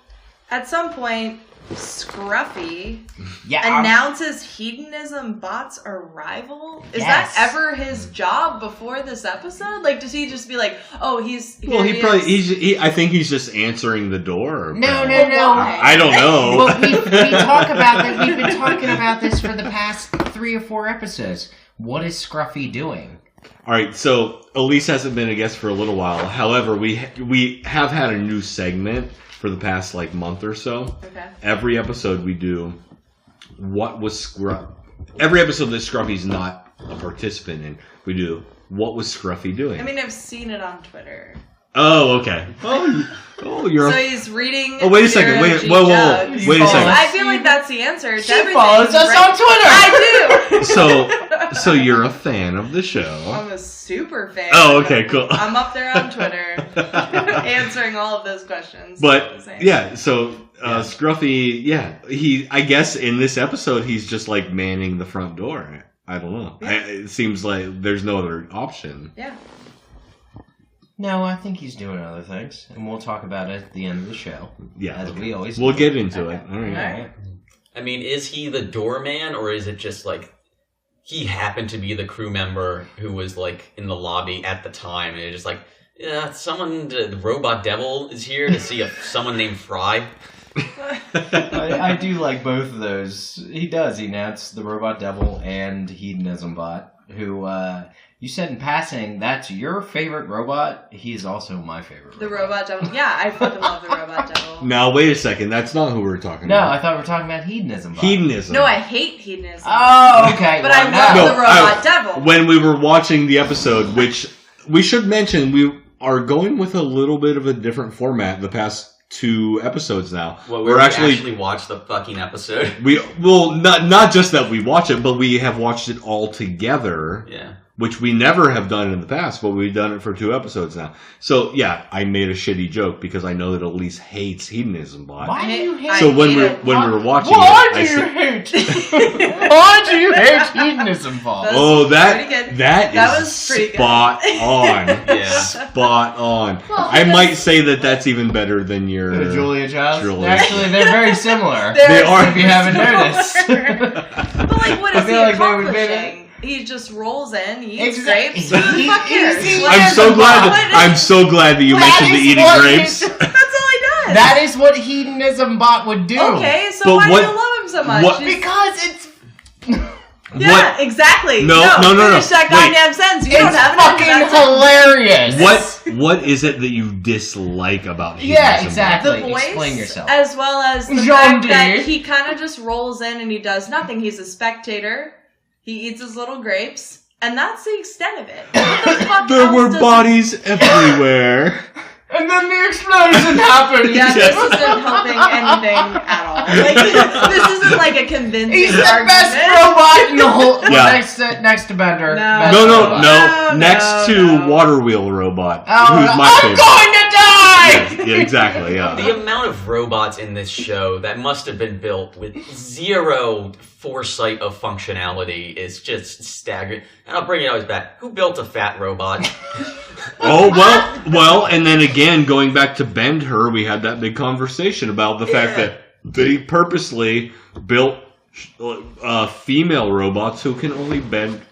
at some point, Scruffy announces Hedonism Bot's arrival? Is that ever his job before this episode? Does he just be like, oh, he's... Well, I think he's just answering the door. No. I don't know. Well, we talk about that. We've been talking about this for the past 3 or 4 episodes. What is Scruffy doing? All right, so Alyse hasn't been a guest for a little while. However, we have had a new segment for the past month or so. Okay. Every episode we do every episode that Scruffy's not a participant in, we do what was Scruffy doing? I mean, I've seen it on Twitter. Oh, okay. You're. So he's reading. Oh, wait a second. Wait a second. I feel like that's the answer. She follows us on Twitter. I do. So you're a fan of the show. I'm a super fan. Oh, okay, cool. I'm up there on Twitter answering all of those questions. But yeah, so Scruffy, I guess in this episode he's just manning the front door. I don't know. Yeah. It seems like there's no other option. Yeah. No, I think he's doing other things, and we'll talk about it at the end of the show. Yeah, as we always do. We'll get into it. All right. I mean, is he the doorman, or is it just he happened to be the crew member who was in the lobby at the time, and it's just the robot devil is here to see someone named Fry? I do like both of those. He does. He announced the robot devil and Hedonism Bot, who you said in passing that's your favorite robot. He is also my favorite robot. The robot devil. Yeah, I fucking love the robot devil. Now, wait a second. That's not who we're talking about. No, I thought we were talking about Hedonism Bot. Hedonism. No, I hate hedonism. Oh, okay. But I love the robot devil. When we were watching the episode, which we should mention, we are going with a little bit of a different format the past 2 episodes now. Well, we're actually watched the fucking episode. Not just that we watch it, but we have watched it all together. Yeah. Which we never have done in the past, but we've done it for 2 episodes now. So yeah, I made a shitty joke because I know that Alyse hates Hedonism Bot. Why do you hate? So when we were watching, why do you hate Hedonism Bot? That was spot on. Yeah, spot on. I might say that's even better than your Julia Childs. Julia. Actually, they're very similar. They are. If you haven't noticed. But what is he accomplishing? He just rolls in, eats grapes. Who the fuck cares? I'm so glad that you mentioned the eating grapes. That's all he does. That is what Hedonism Bot would do. Okay, so why do you love him so much? Because it's... Yeah, exactly. No. Finish that goddamn sentence. You don't have fucking hilarious. What is it that you dislike about Hedonism? Yeah, exactly. The voice, explain yourself. as well as the fact that he kind of just rolls in and he does nothing. He's a spectator. He eats his little grapes, and that's the extent of it. There were bodies everywhere. And then the explosion happened. Yeah, this isn't helping anything at all. Like, this isn't like a convincing He's the argument. best robot in the whole... Next to Bender. No. Next to Water Wheel Robot, who's my favorite. I'm going to die! Yeah, exactly, yeah. The amount of robots in this show that must have been built with zero foresight of functionality is just staggering. And I'll bring it always back. Who built a fat robot? Well, and then again, going back to Ben-Hur, we had that big conversation about the fact that they purposely built female robots who can only bend,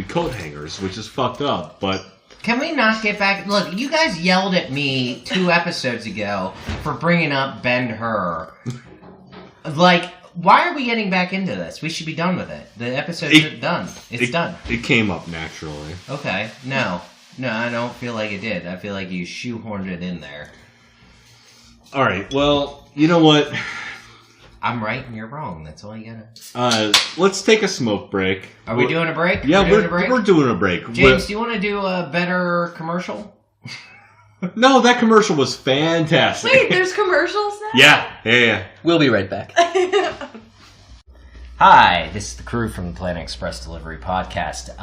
coat hangers, which is fucked up, but... Can we not get back... Look, you guys yelled at me 2 episodes ago for bringing up Ben-Hur. Like, why are we getting back into this? We should be done with it. The episode's done. It's done. It came up naturally. Okay, no, I don't feel like it did. I feel like you shoehorned it in there. Alright, well, you know what? I'm right and you're wrong. That's all you gotta... let's take a smoke break. Are we doing a break? Yeah, we're doing a break. James, do you want to do a better commercial? No, that commercial was fantastic. Wait, there's commercials now? Yeah. We'll be right back. Hi, this is the crew from the Planet Express Delivery Podcast.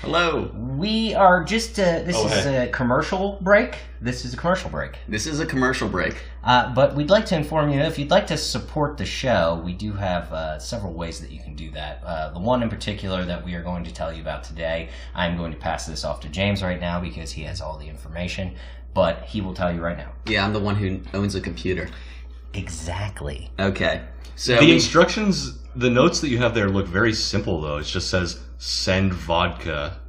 Hello. We are just... This is a commercial break. But we'd like to inform you, if you'd like to support the show, we do have several ways that you can do that. The one in particular that we are going to tell you about today, I'm going to pass this off to James right now because he has all the information, but he will tell you right now. Yeah, I'm the one who owns a computer. Exactly. Okay. So the instructions, the notes that you have there look very simple, though. It just says, send vodka.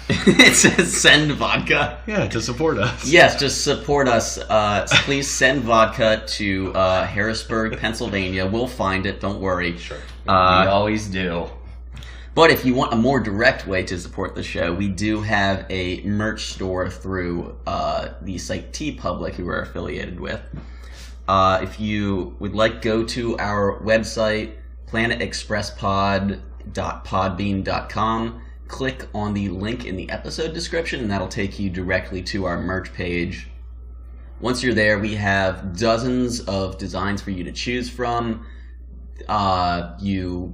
It says send vodka. Yeah, to support us. Yes, just support us. Please send vodka to Harrisburg, Pennsylvania. We'll find it. Don't worry. Sure. We always do. But if you want a more direct way to support the show, we do have a merch store through the site TeePublic, who we're affiliated with. If you would like, go to our website, planetexpresspod.podbean.com. Click on the link in the episode description, and that'll take you directly to our merch page. Once you're there, we have dozens of designs for you to choose from. You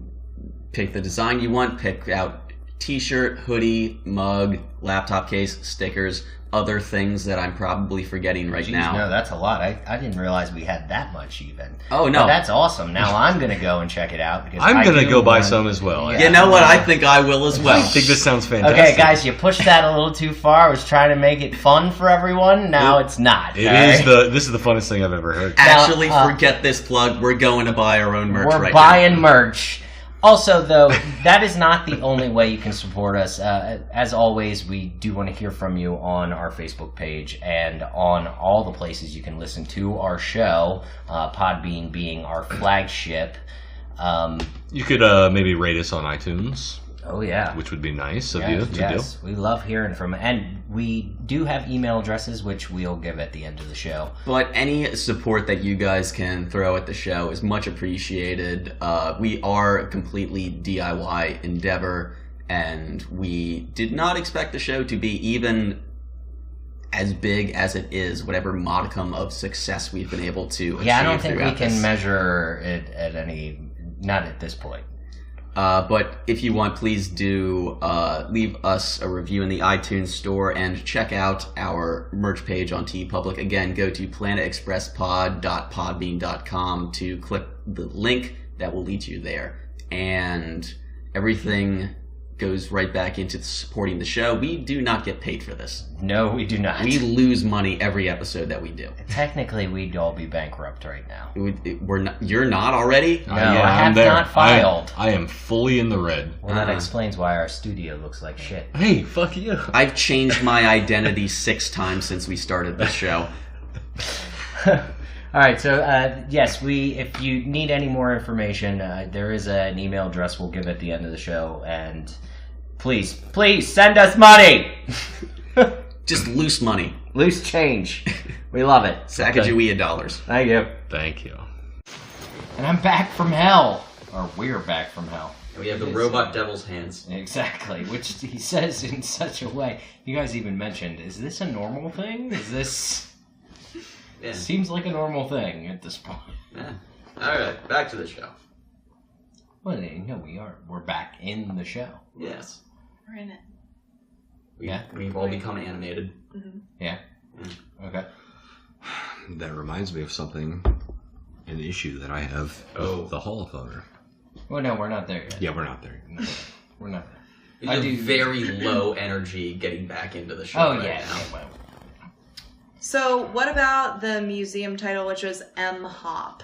pick the design you want, pick out t-shirt, hoodie, mug, laptop case, stickers, other things that I'm probably forgetting right now. No, that's a lot. I didn't realize we had that much even. Oh, no. But that's awesome. Now I'm going to go and check it out. Because I'm going to go buy some as well. You know what? I think I will as well. I think this sounds fantastic. Okay, guys, you pushed that a little too far. I was trying to make it fun for everyone. Now it's not. This is the funnest thing I've ever heard. Actually, forget this plug. We're going to buy our own merch right now. We're buying merch. Also, though, that is not the only way you can support us. As always, we do want to hear from you on our Facebook page and on all the places you can listen to our show, Podbean being our flagship. You could maybe rate us on iTunes. Oh, yeah. Which would be nice of you to do. We love hearing from it. And we do have email addresses, which we'll give at the end of the show. But any support that you guys can throw at the show is much appreciated. We are a completely DIY endeavor, and we did not expect the show to be even as big as it is, whatever modicum of success we've been able to achieve. Yeah, I don't think we can measure it at not at this point. But if you want, please do leave us a review in the iTunes store and check out our merch page on TeePublic. Again, go to planetexpresspod.podbean.com to click the link that will lead you there. And everything goes right back into supporting the show. We do not get paid for this. No, we do not. We lose money every episode that we do. Technically, we'd all be bankrupt right now. We're not. You're not already? No, I have not filed. I am fully in the red. Well, that explains why our studio looks like shit. Hey, fuck you. I've changed my identity 6 times since we started this show. All right, so yes, if you need any more information, there is an email address we'll give at the end of the show, and please send us money. Just loose money, loose change. We love it. Sacagawea dollars. Thank you. Thank you. And I'm back from hell, or we're back from hell. We have the robot devil's hands. Exactly, which he says in such a way. You guys even mentioned, is this a normal thing? Is this... Yeah. Seems like a normal thing at this point. Yeah. All right, back to the show. Well, no, we are. We're back in the show. Yes. We're in it. We've all become animated. Mm-hmm. Yeah. Okay. That reminds me of something, an issue that I have with the holophoner. Well, no, we're not there yet. Yeah, we're not there. No, we're not there. I do very low energy getting back into the show now. Well. So, what about the museum title, which was M-Hop?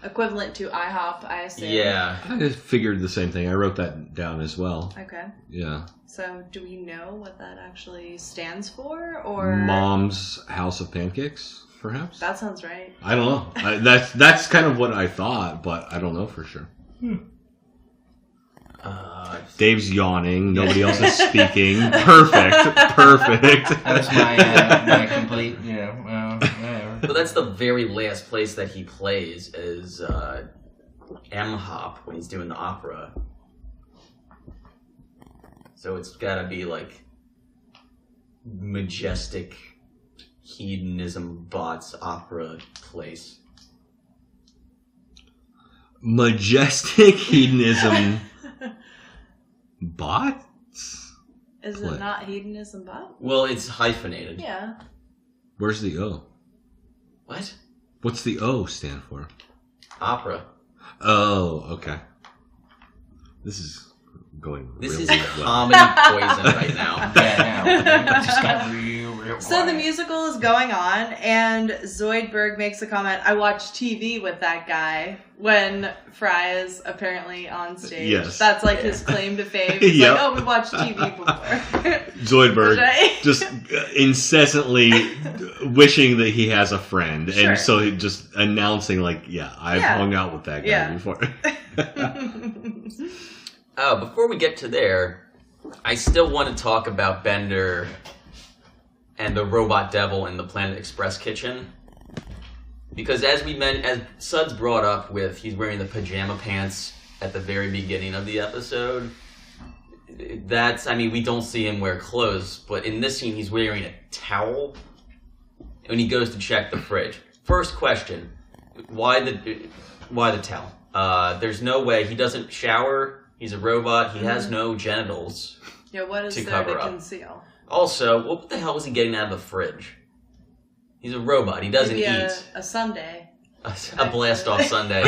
Equivalent to IHOP, I assume. Yeah. I figured the same thing. I wrote that down as well. Okay. Yeah. So, do we know what that actually stands for, or Mom's House of Pancakes, perhaps? that sounds right. I don't know. That's kind of what I thought, but I don't know for sure. Dave's yawning. Nobody else is speaking. Perfect. That was my complete, whatever. But that's the very last place that he plays is M-Hop when he's doing the opera. So it's gotta be like majestic hedonism bots opera place. Majestic hedonism bots? Is it not hedonism bot? Well, it's hyphenated. Yeah. Where's the O? What? What's the O stand for? Opera. Oh, okay. This is going This really is well. comedy poison right now. Yeah, it just got real So the musical is going on, and Zoidberg makes a comment, I watched TV with that guy, when Fry is apparently on stage. Yes. That's like his claim to fame. He's Yep. like, oh, we watched TV before. Zoidberg Right? just incessantly wishing that he has a friend. Sure. And so he just announcing like, I've hung out with that guy before. Before we get to there, I still want to talk about Bender and the robot devil in the Planet Express kitchen. Because as Suds brought up with, he's wearing the pajama pants at the very beginning of the episode. We don't see him wear clothes, but in this scene he's wearing a towel when he goes to check the fridge. First question, why the towel? There's no way, he doesn't shower. He's a robot. He has no genitals. Yeah, what is to there cover to up. Conceal? Also, what the hell was he getting out of the fridge? He's a robot. He doesn't Maybe eat. a sundae. A blast off Sunday.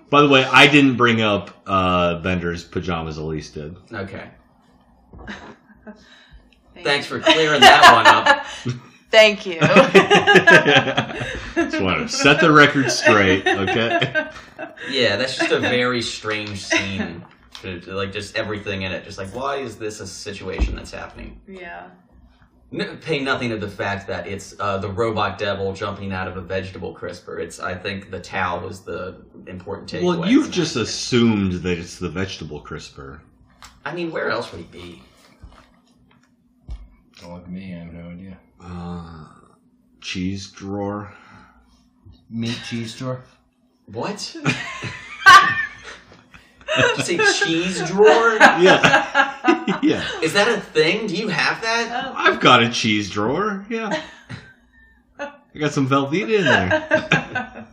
By the way, I didn't bring up Bender's pajamas. Alyse did. Okay. Thanks for clearing that one up. Thank you. Just want to set the record straight, okay? Yeah, that's just a very strange scene. Like, just everything in it. Just like, why is this a situation that's happening? Yeah. Pay nothing to the fact that it's the robot devil jumping out of a vegetable crisper. I think the towel was the important takeaway. Well, you've just assumed that it's the vegetable crisper. I mean, where else would he be? Don't look at me, I have no idea. Cheese drawer. Meat cheese drawer? What? Say cheese drawer? Yeah. Yeah. Is that a thing? Do you have that? I've got a cheese drawer. Yeah. I got some Velveeta in there.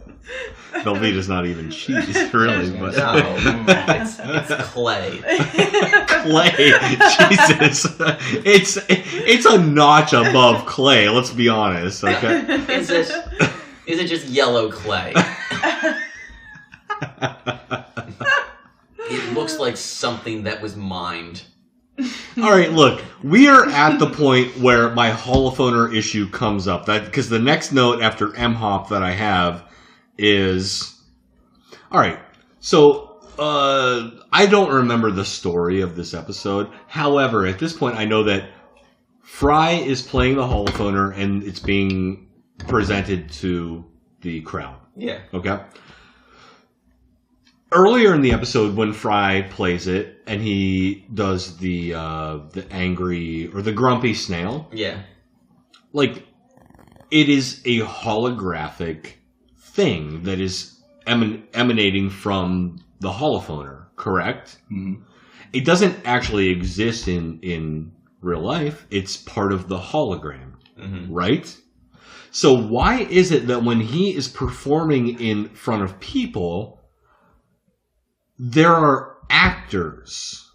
Velveeta's not even cheese, really, but No, it's clay. clay. Jesus, it's a notch above clay. Let's be honest, okay? Is it just yellow clay? It looks like something that was mined. All right, look, we are at the point where my holophoner issue comes up. Because the next note after M-Hop that I have is... All right, so I don't remember the story of this episode. However, at this point, I know that Fry is playing the holophoner and it's being presented to the crowd. Yeah. Okay? Earlier in the episode, when Fry plays it and he does the angry or the grumpy snail, Yeah. like it is a holographic thing that is emanating from the holophoner, correct? Mm-hmm. It doesn't actually exist in real life. It's part of the hologram, right? So why is it that when he is performing in front of people, there are actors?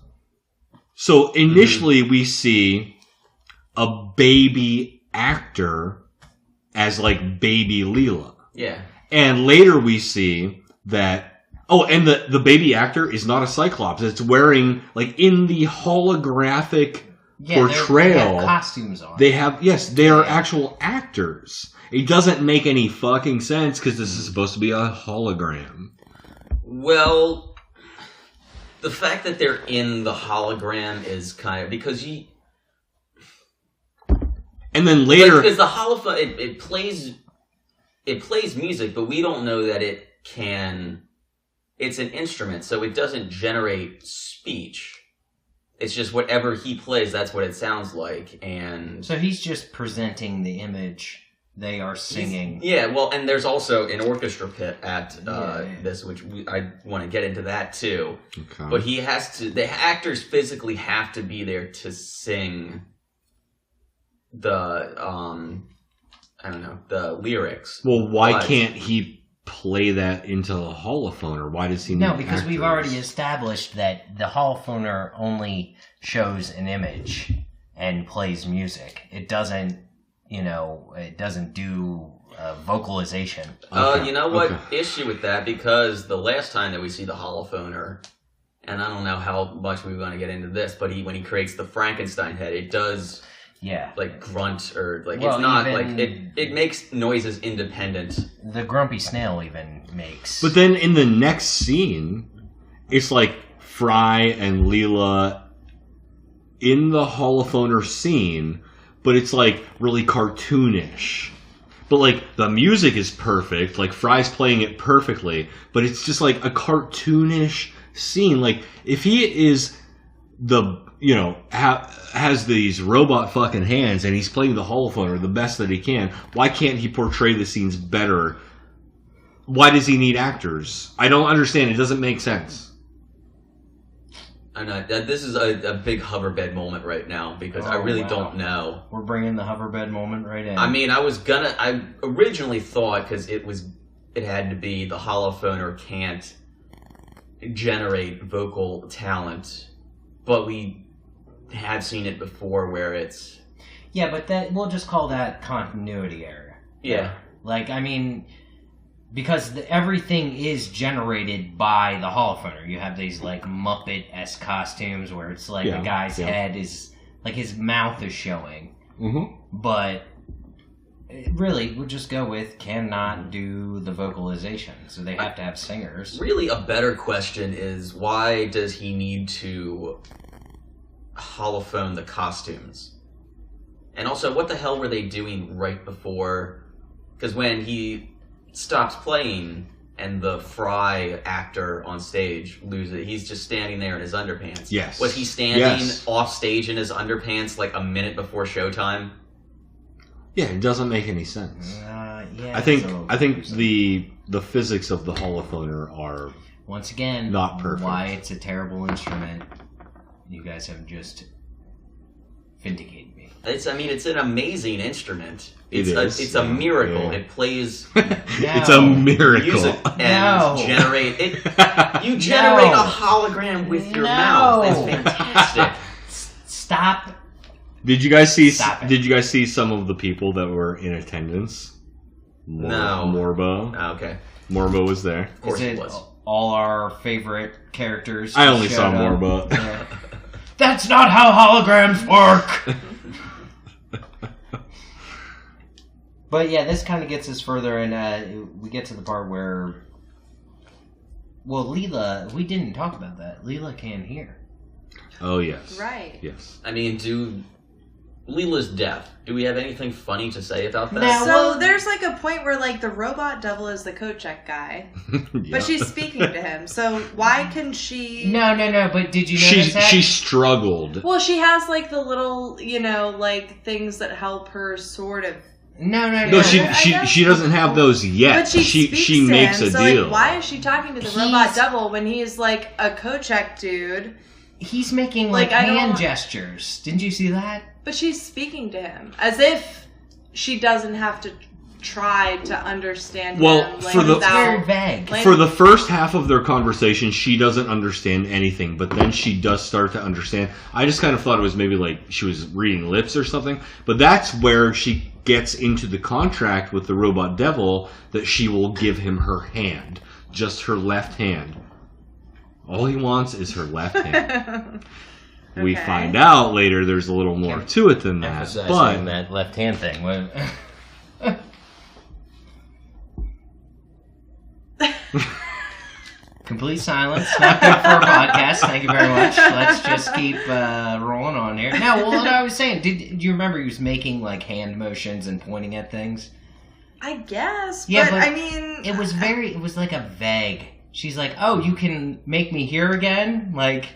So initially we see a baby actor as like baby Leela. Yeah. And later we see that, and the baby actor is not a Cyclops. It's wearing, like, in the holographic portrayal. They have costumes on. They are actual actors. It doesn't make any fucking sense because this is supposed to be a hologram. Well, the fact that they're in the hologram is kind of because and then later, because the holophone it plays music, but we don't know that it can. It's an instrument, so it doesn't generate speech. It's just whatever he plays, that's what it sounds like, and so he's just presenting the image. They are singing. Yeah, well, and there's also an orchestra pit at this, which I want to get into that too. Okay. But he has to. The actors physically have to be there to sing the the lyrics. Well, why can't he play that into the holophoner? Why does he need No, because actors? we've already established that the holophoner only shows an image and plays music. It doesn't, it doesn't do vocalization. Okay. You know what? Issue with that, because the last time that we see the holophoner, and I don't know how much we're going to get into this, but when he creates the Frankenstein head, it does... Yeah. Like grunt or like it's not like it makes noises independent. The grumpy snail even makes. But then in the next scene, it's like Fry and Leela in the holophoner scene, but it's like really cartoonish. But like the music is perfect, like Fry's playing it perfectly, but it's just like a cartoonish scene. Like if he is has these robot fucking hands and he's playing the holophoner the best that he can, why can't he portray the scenes better? Why does he need actors? I don't understand. It doesn't make sense. I know this is a big hoverbed moment right now because I really don't know. We're bringing the hoverbed moment right in. I mean, I originally thought because it had to be the holophoner can't generate vocal talent, but we have seen it before where it's... Yeah, but that we'll just call that continuity error. Yeah. Like, I mean, because everything is generated by the holophoner. You have these, like, Muppet-esque costumes where it's like the guy's head is... Like, his mouth is showing. Mm-hmm. But really, we'll just go with cannot do the vocalization. So they have to have singers. Really, a better question is why does he need to... holophone the costumes? And also, what the hell were they doing right before? Because when he stops playing and the Fry actor on stage loses it, he's just standing there in his underpants. Yes. Was he standing off stage in his underpants like a minute before showtime? Yeah, it doesn't make any sense. Yeah. I think the physics of the holophoner are once again not perfect. Why it's a terrible instrument. You guys have just vindicated me. It's an amazing instrument. It's a miracle. Yeah. It plays. It's a miracle. Music and generate it. You generate a hologram with your mouth. It's fantastic. Stop. Did you guys see some of the people that were in attendance? No. Morbo. Oh, okay. Morbo was there. Of course he was. All our favorite characters. I only saw Morbo. That's not how holograms work! But yeah, this kind of gets us further, and we get to the part where... Well, Leela, we didn't talk about that. Leela can hear. Oh, yes. Right. Yes. I mean, Leela's deaf. Do we have anything funny to say about that? No, so there's like a point where like the robot devil is the Kochek guy, but she's speaking to him. So why can she? No. But did you notice that? She struggled. Well, she has like the little, like things that help her sort of. No. She doesn't have those yet. But she makes a deal. Like, why is she talking to the robot devil when he's like a Kochek dude? He's making like hand gestures. Didn't you see that? But she's speaking to him as if she doesn't have to tried to understand well, him. For the, very vague. For the first half of their conversation, she doesn't understand anything, but then she does start to understand. I just kind of thought it was maybe like she was reading lips or something, but that's where she gets into the contract with the robot devil that she will give him her hand, just her left hand. All he wants is her left hand. Okay. We find out later there's a little more to it than that. But that left hand thing. Complete silence. Not good for a podcast. Thank you very much. Let's just keep rolling on here. Now, what I was saying, do you remember he was making like hand motions and pointing at things? I guess. Yeah, but I mean, it was like a vague. She's like, "Oh, you can make me hear again," like.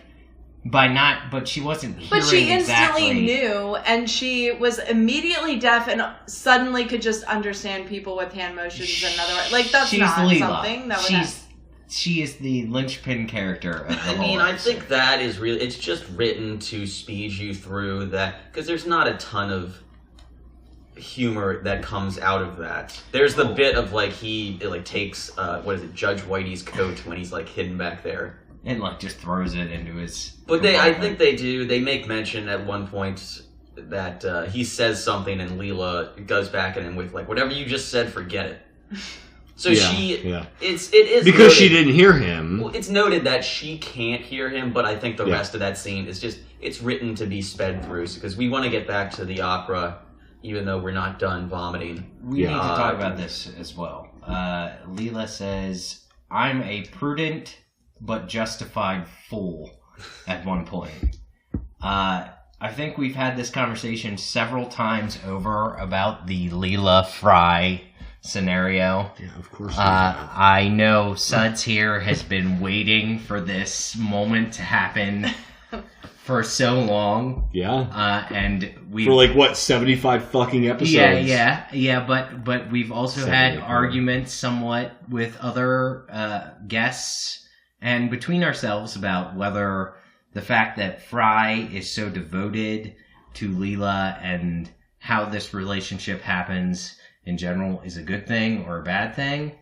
But she wasn't hearing. But she instantly knew, and she was immediately deaf, and suddenly could just understand people with hand motions another way. Like that's not Leela. Something that would happen. She is the linchpin character of the whole episode. I think that is really... It's just written to speed you through that... Because there's not a ton of humor that comes out of that. There's the bit of, like, he takes, Judge Whitey's coat when he's, like, hidden back there. And, like, just throws it into his... But I think they do. They make mention at one point that he says something and Leela goes back at him with, like, whatever you just said, forget it. So it is because noted, she didn't hear him. Well, it's noted that she can't hear him, but I think the rest of that scene is just it's written to be sped through because we want to get back to the opera, even though we're not done vomiting. We need to talk about this as well. Leela says, "I'm a prudent but justified fool." At one point, I think we've had this conversation several times over about the Leela Fry scenario. Yeah, of course. I know Suds here has been waiting for this moment to happen for so long. Yeah. And we for like what 75 fucking episodes. Yeah. But we've also had arguments somewhat with other guests and between ourselves about whether the fact that Fry is so devoted to Leela and how this relationship happens in general is a good thing or a bad thing.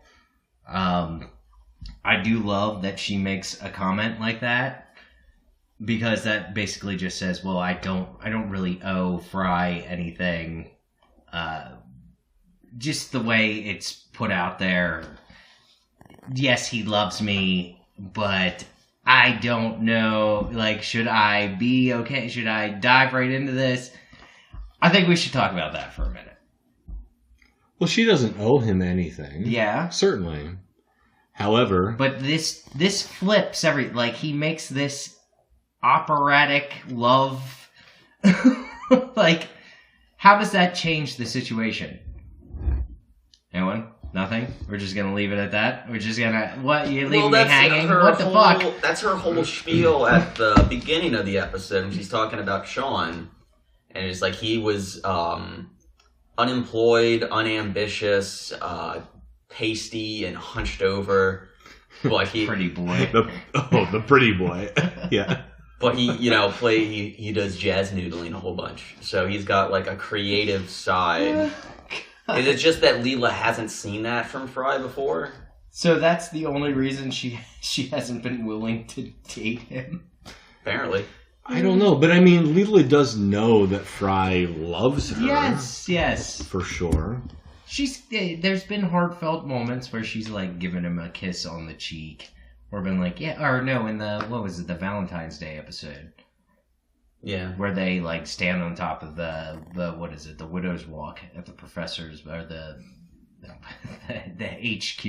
I do love that she makes a comment like that because that basically just says, well, I don't really owe Fry anything. Just the way it's put out there. Yes, he loves me, but I don't know, like, should I be okay? Should I dive right into this? I think we should talk about that for a minute. Well, she doesn't owe him anything. Yeah. Certainly. However... But this flips he makes this operatic love... like, how does that change the situation? Anyone? Nothing? We're just gonna leave it at that? We're just gonna... What? You're leaving me hanging? What the fuck? That's her whole spiel at the beginning of the episode when she's talking about Sean. And it's like he was... unemployed, unambitious, pasty, and hunched over. But pretty boy. The pretty boy. Yeah. But he does jazz noodling a whole bunch. So he's got like a creative side. Is it just that Leela hasn't seen that from Fry before? So that's the only reason she hasn't been willing to date him? Apparently. I don't know, but I mean, Leela does know that Fry loves her. Yes. For sure. There's been heartfelt moments where she's, like, given him a kiss on the cheek. Or been like, in the Valentine's Day episode. Yeah. Where they, like, stand on top of the Widow's Walk at the professor's, or the HQ.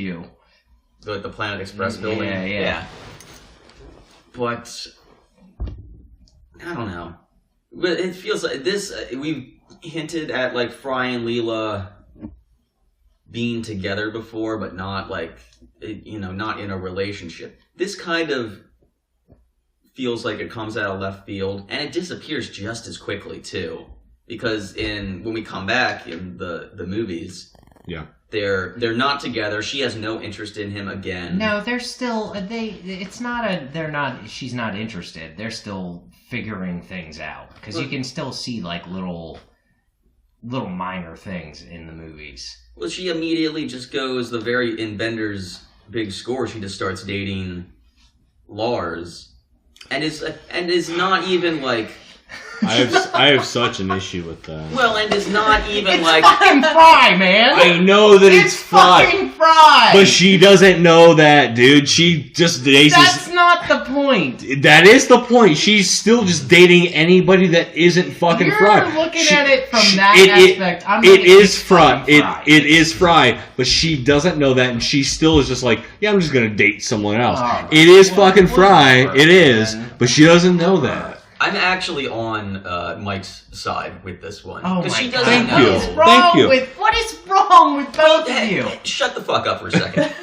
The Planet Express building? Yeah. But... I don't know. But it feels like this... we've hinted at, like, Fry and Leela being together before, but not, like, not in a relationship. This kind of feels like it comes out of left field, and it disappears just as quickly, too. Because when we come back in the movies... Yeah. They're not together. She has no interest in him again. No, they're still... she's not interested. They're still figuring things out. Because you can still see, like, little little minor things in the movies. Well, she immediately just goes in Bender's big score. She just starts dating Lars, and is not even like. I have such an issue with that. Well, and it's not even it's like fucking Fry, man. I know that it's Fry, fucking Fry, but she doesn't know that, dude. She just dates. That's not the point. That is the point. She's still just dating anybody that isn't fucking Fry. You're looking at it from that aspect. It is Fry. It is Fry, but she doesn't know that, and she still is just like, yeah, I'm just gonna date someone else. It is fucking Fry. It is, but she doesn't know that. I'm actually on Mike's side with this one. Oh my she God. doesn't Thank know. you. What is wrong with both of you? Shut the fuck up for a second.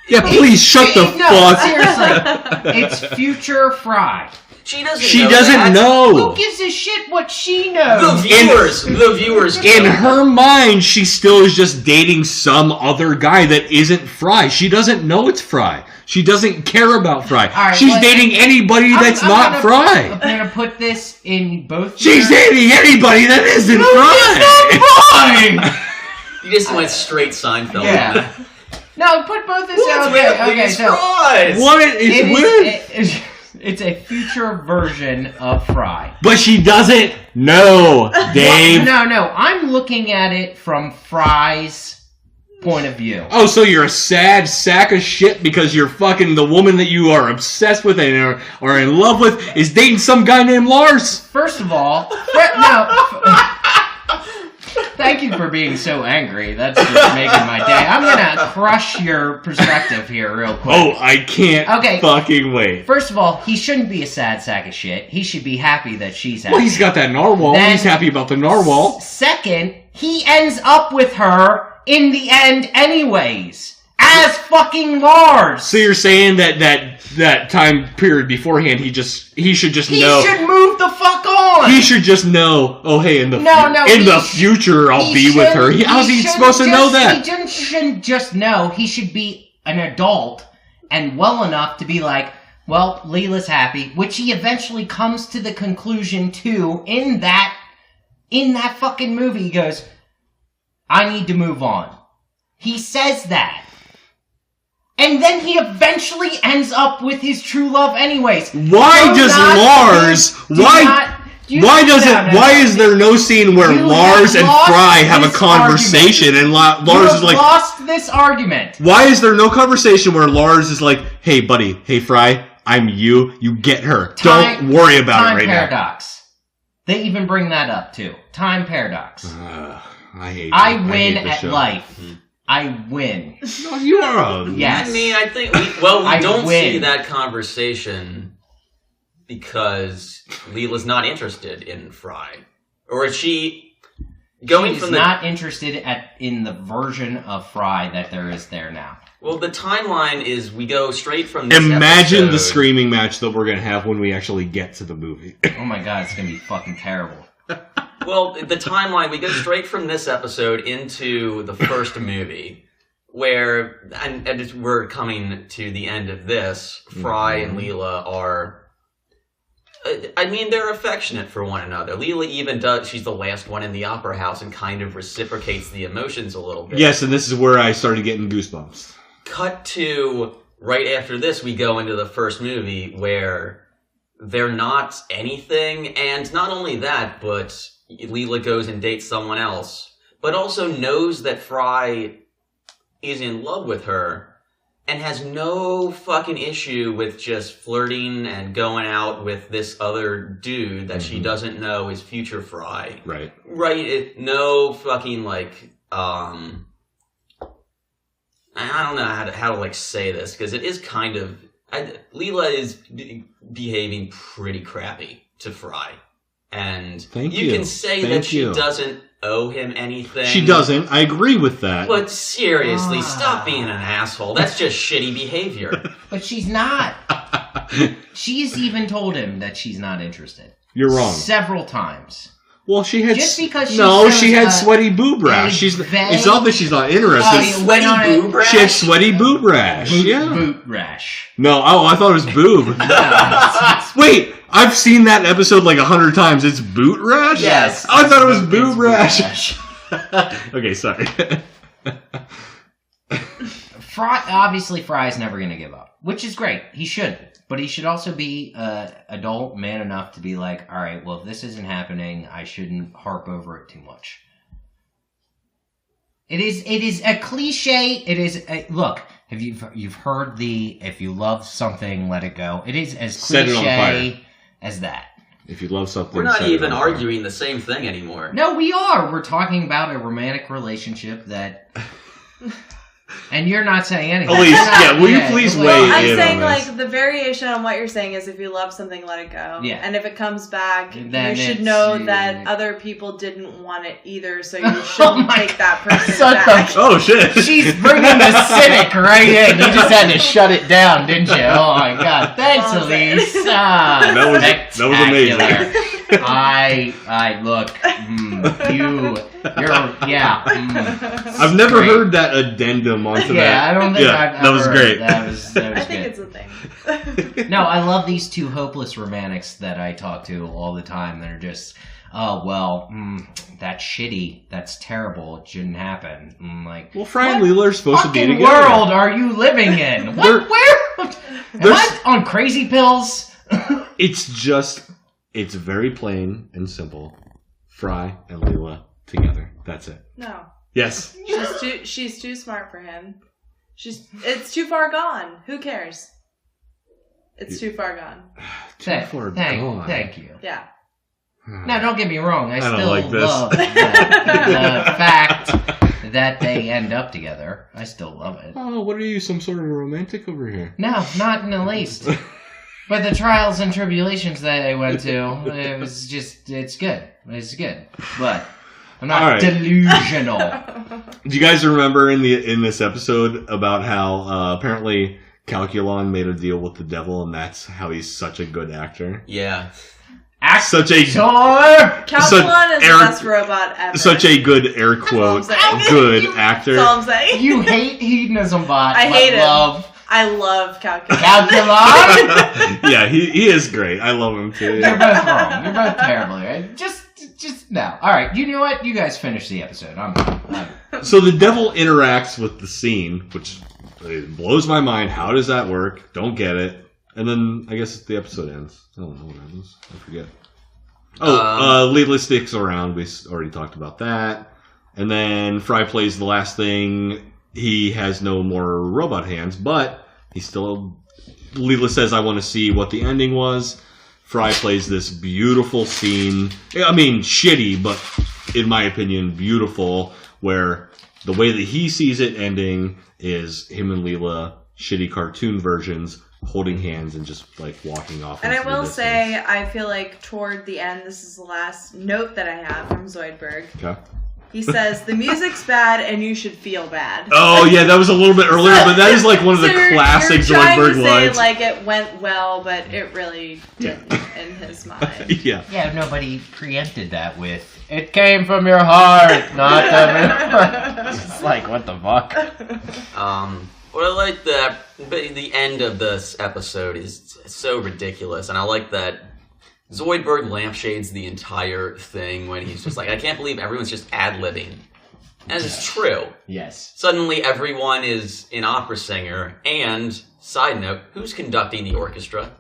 Yeah, please shut the fuck. Seriously, it's future Fry. She doesn't. She doesn't know. Who gives a shit what she knows? The viewers. In her mind, she still is just dating some other guy that isn't Fry. She doesn't know it's Fry. She doesn't care about Fry. Right, she's dating anybody that's not Fry. I'm gonna put this in both. She's dating anybody that isn't Fry. You just went straight Seinfeld. Yeah. No, put both this out. Okay, so what is it's a future version of Fry. But she doesn't know, Dave. No, I'm looking at it from Fry's point of view. Oh, so you're a sad sack of shit because you're fucking the woman that you are obsessed with and are in love with is dating some guy named Lars? First of all, thank you for being so angry. That's just making my day. I'm gonna crush your perspective here real quick. Oh, I can't fucking wait. First of all, he shouldn't be a sad sack of shit. He should be happy that she's happy. Well, he's got that narwhal. He's happy about the narwhal. Second, he ends up with her in the end anyways. As fucking Lars. So you're saying that time period beforehand, he should just know. He should move the fuck on. He should just know. Oh, hey, in the future, I'll be with her. How's he supposed to know that? He shouldn't just know. He should be an adult and well enough to be like, well, Leela's happy, which he eventually comes to the conclusion to in that fucking movie. He goes, I need to move on. He says that. And then he eventually ends up with his true love anyways. Why is there no scene where Lars and Fry have a conversation and Lars is like... lost this argument. Why is there no conversation where Lars is like, hey buddy, hey Fry, I'm you get her. Don't worry about it right now. Time paradox. They even bring that up too. Time paradox. I win at life. I win. No, you are. Yes. I mean, I think we don't see that conversation because Leela's not interested in Fry, or is she going She's from the? Not interested in the version of Fry that there is there now. Well, the timeline is we go straight from this Imagine episode. the screaming match that we're gonna have when we actually get to the movie. Oh my god, it's gonna be fucking terrible. Well, the timeline, we go straight from this episode into the first movie, where, and we're coming to the end of this, Fry and Leela are, I mean, they're affectionate for one another. Leela even does, she's the last one in the opera house and kind of reciprocates the emotions a little bit. Yes, and this is where I started getting goosebumps. Cut to, right after this, we go into the first movie where they're not anything, and not only that, but Leela goes and dates someone else, but also knows that Fry is in love with her and has no fucking issue with just flirting and going out with this other dude that she doesn't know is future Fry. Right. Right. No fucking like, I don't know how to like say this because it is kind of, Leela is behaving pretty crappy to Fry. And you can say that she doesn't owe him anything. She doesn't. I agree with that. But seriously, stop being an asshole. That's just shitty behavior. But she's not. She's even told him that she's not interested. You're wrong. Several times. Well, she had just because she had sweaty boob rash. It's not that she's not interested. Sweaty boob rash. She had sweaty boob rash. Boot rash. No, I thought it was boob. Wait, I've seen that episode like 100 times. It's boot rash. Yes, I thought it was boob rash. Okay, sorry. Fry's never going to give up, which is great. He should. But he should also be an adult man enough to be like, all right, well, if this isn't happening, I shouldn't harp over it too much. It is a cliche. It is look. You've heard the if you love something, let it go. It is as cliche as that. If you love something, we're not even arguing the same thing anymore. No, we are. We're talking about a romantic relationship that. And you're not saying anything. Alyse, will you please weigh in? I'm saying, like, the variation on what you're saying is if you love something, let it go. Yeah. And if it comes back, then you should know that other people didn't want it either, so you shouldn't take that person back. Oh, shit. She's bringing the cynic right in. You just had to shut it down, didn't you? Oh, my God. Thanks, Alyse. That was amazing. I look, I've never heard that addendum onto that. Yeah, I don't think I've ever. That was great. That was I think it's a thing. No, I love these two hopeless romantics that I talk to all the time that are just, oh, well, that's shitty. That's terrible. It shouldn't happen. I'm like, well, Fry and Leela are supposed to be together. What world are you living in? Where? Am I on crazy pills? It's very plain and simple. Fry and Leela together. That's it. No. Yes. She's too smart for him. It's too far gone. Who cares? It's too far gone. Thank you. Yeah. Now, don't get me wrong. I still like this. love the fact that they end up together. I still love it. Oh, what are you, some sort of romantic over here? No, not in the least. But the trials and tribulations that I went to, it's good. It's good. But I'm not delusional. Do you guys remember in this episode about how apparently Calculon made a deal with the devil, and that's how he's such a good actor? Yeah. Calculon is the best robot ever. Such a good air quote good actor. That's all I'm saying. You hate hedonism bot. I hate him. I love Calculon. Calculon? Yeah, he is great. I love him too. You're both wrong. You're both terrible. Right? Just no. All right. You know what? You guys finish the episode. I'm done. So the devil interacts with the scene, which blows my mind. How does that work? Don't get it. And then I guess the episode ends. I don't know what happens. I forget. Leela sticks around. We already talked about that. And then Fry plays the last thing. He has no more robot hands, but he still... Leela says, I want to see what the ending was. Fry plays this beautiful scene. I mean, shitty, but in my opinion, beautiful, where the way that he sees it ending is him and Leela, shitty cartoon versions, holding hands and just like walking off. And I will say, I feel like toward the end, this is the last note that I have from Zoidberg. Okay. He says, the music's bad and you should feel bad. Oh, yeah, that was a little bit earlier, but that is like one of the classic Zoidberg lines. You're trying to say, like, it went well, but it really didn't in his mind. Yeah. Yeah, nobody preempted that with, it came from your heart, not the It's like, what the fuck? Well, I like that the end of this episode is so ridiculous, and I like that Zoidberg lampshades the entire thing when he's just like, I can't believe everyone's just ad-libbing. And it's true. Yes. Suddenly everyone is an opera singer, and, side note, who's conducting the orchestra?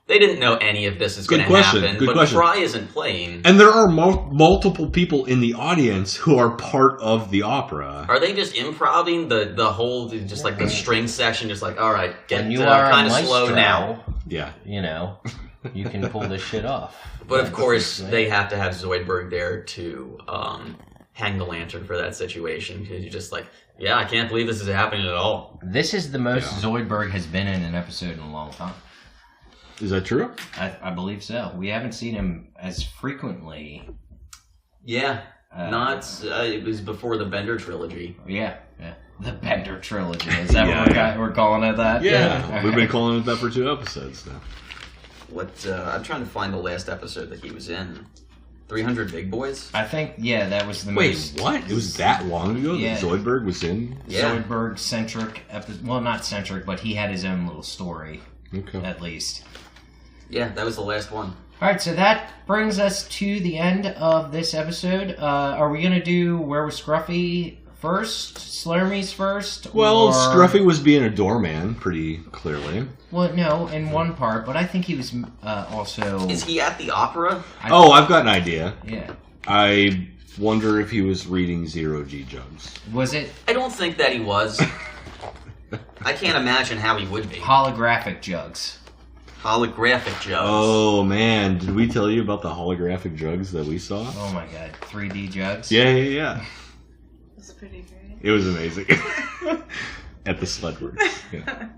They didn't know any of this is going to happen, but Fry isn't playing. And there are multiple people in the audience who are part of the opera. Are they just improvising the whole, just like the string section, just like, all right, get kind of slow now. Yeah. You know, you can pull this shit off. But of course, they have to have Zoidberg there to hang the lantern for that situation, because you're just like, yeah, I can't believe this is happening at all. This is the most Zoidberg has been in an episode in a long time. Is that true? I believe so. We haven't seen him as frequently. Yeah. It was before the Bender trilogy. Yeah. The Bender trilogy. Is that what we're calling it that? Yeah. We've been calling it that for 2 episodes now. I'm trying to find the last episode that he was in. 300 Big Boys? I think, that was the most... Wait, what? It was that long ago that Zoidberg was in? Yeah. Zoidberg-centric, well, not centric, but he had his own little story, at least. Yeah, that was the last one. Alright, so that brings us to the end of this episode. Are we going to do Where Was Scruffy first? Slurmies first? Well, Scruffy was being a doorman, pretty clearly. Well, no, in one part, but I think he was also... Is he at the opera? I've got an idea. Yeah. I wonder if he was reading Zero-G Jugs. Was it? I don't think that he was. I can't imagine how he would be. Holographic jugs. Holographic jugs. Oh, man. Did we tell you about the holographic jugs that we saw? Oh, my God. 3D jugs? Yeah. That's pretty great. It was amazing. At the Sledworks. Yeah.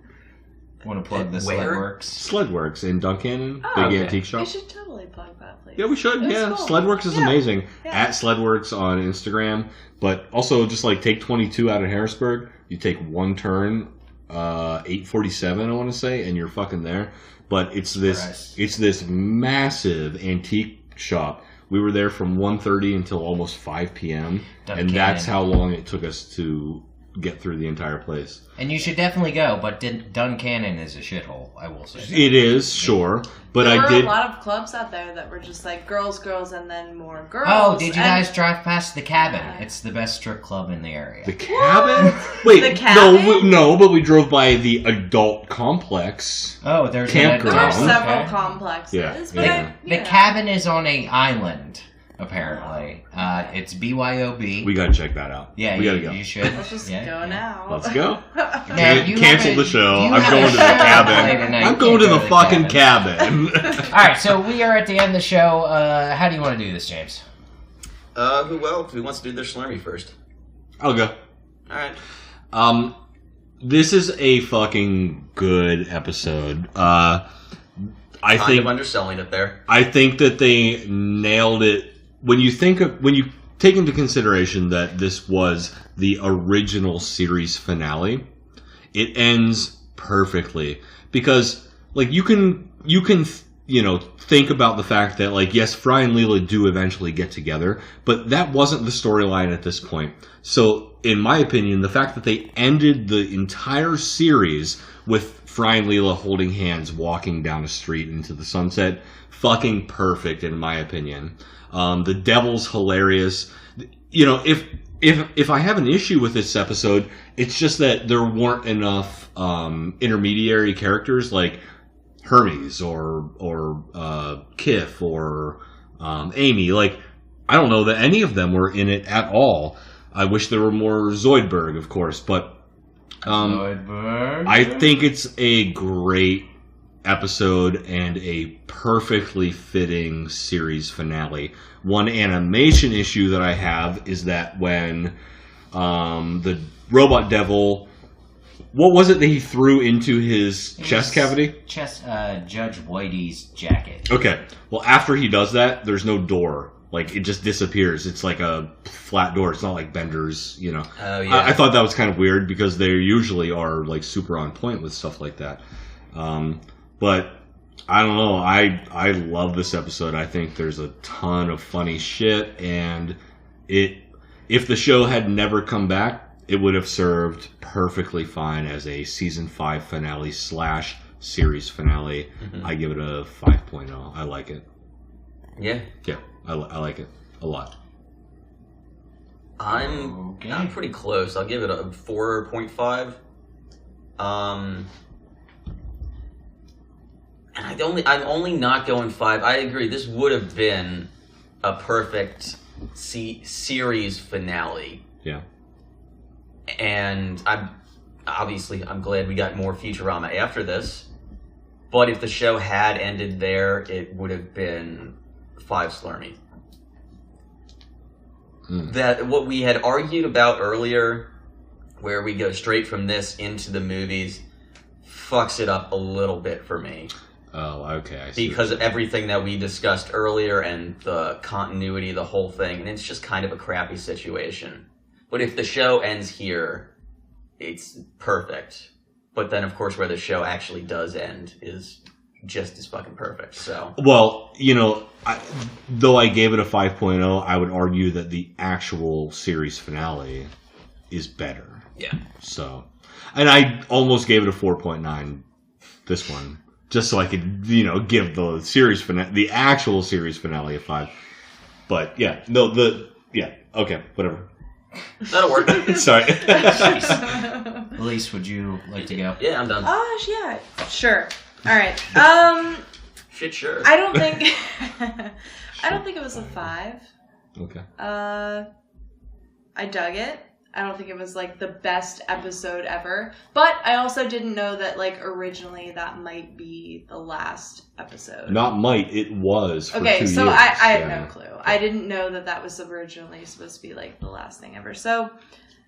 Want to plug the Where? Sledworks? In Duncannon. Big antique shop. We should totally plug that place. Yeah, we should. Yeah, cool. Sledworks is amazing. Yeah. At Sledworks on Instagram. But also, just like take 22 out of Harrisburg. You take one turn, 847, I want to say, and you're fucking there. But it's this massive antique shop. We were there from 1:30 until almost 5 p.m. And that's how long it took us to get through the entire place. And you should definitely go, but Duncannon is a shithole, I will say. It is, sure. But there were a lot of clubs out there that were just like girls, and then more girls. Oh, did you guys drive past the Cabin? Yeah. It's the best strip club in the area. The Cabin? Wait, the Cabin? No, but we drove by the adult complex. Oh, there's campground. There are several complexes. Yeah. The Cabin is on an island, apparently. It's BYOB. We gotta check that out. Yeah, we gotta go. You should. Let's just go now. Let's go. Cancel the show. I'm going to the Cabin. I'm going to the fucking Cabin. Alright, so we are at the end of the show. How do you want to do this, James? Who wants to do their Slurmy first? I'll go. Alright. This is a fucking good episode. I think underselling it there. I think that they nailed it. When you take into consideration that this was the original series finale, it ends perfectly because like you can think about the fact that like yes, Fry and Leela do eventually get together, but that wasn't the storyline at this point. So in my opinion, the fact that they ended the entire series with Fry and Leela holding hands walking down a street into the sunset, fucking perfect in my opinion. The devil's hilarious. If I have an issue with this episode, it's just that there weren't enough intermediary characters like Hermes or Kif or Amy. Like, I don't know that any of them were in it at all. I wish there were more Zoidberg, of course, but I think it's a great episode and a perfectly fitting series finale. One animation issue that I have is that when the robot devil, what was it that he threw into his chest cavity? Judge Whitey's jacket. Okay. Well, after he does that, there's no door. Like, it just disappears. It's like a flat door. It's not like Bender's, Oh, yeah. I thought that was kind of weird because they usually are, like, super on point with stuff like that. But, I don't know. I love this episode. I think there's a ton of funny shit. And if the show had never come back, it would have served perfectly fine as a Season 5 finale / series finale. Mm-hmm. I give it a 5.0. I like it. Yeah. Yeah. I like it a lot. I'm pretty close. I'll give it a 4.5. And I'm only not going 5. I agree. This would have been a perfect series finale. Yeah. And I'm glad we got more Futurama after this. But if the show had ended there, it would have been 5 Slurmy. That what we had argued about earlier, where we go straight from this into the movies, fucks it up a little bit for me. Oh, okay. I see because of everything that we discussed earlier and the continuity, the whole thing, and it's just kind of a crappy situation. But if the show ends here, it's perfect. But then, of course, where the show actually does end is just as fucking perfect. So, well, though I gave it a 5.0, I would argue that the actual series finale is better. Yeah. So, and I almost gave it a 4.9. This one, just so I could, give the series finale, the actual series finale, a 5. But yeah, okay, whatever. That'll work. Sorry. Alyse, would you like to go? Yeah, I'm done. Yeah, sure. All right. Shit, sure. I don't think it was a 5. Okay. I dug it. I don't think it was like the best episode ever, but I also didn't know that like originally that might be the last episode. Not might, it was. For okay, 2 so years. I had no clue. I didn't know that was originally supposed to be like the last thing ever. So,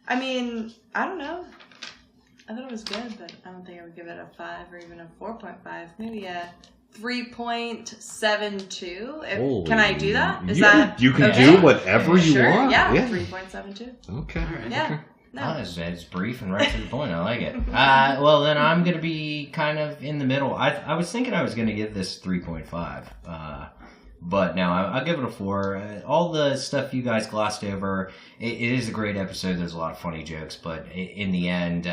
I mean, I don't know. I thought it was good, but I don't think I would give it a 5 or even a 4.5. Maybe a 3.72. Can I do that? You can okay? do whatever you want. Yeah, 3.72. Okay. All right. Yeah. Okay. No. It's brief and right to the point. I like it. Well, then I'm going to be kind of in the middle. I was thinking I was going to give this 3.5. But no, I'll give it a 4. All the stuff you guys glossed over, it is a great episode. There's a lot of funny jokes, but in the end,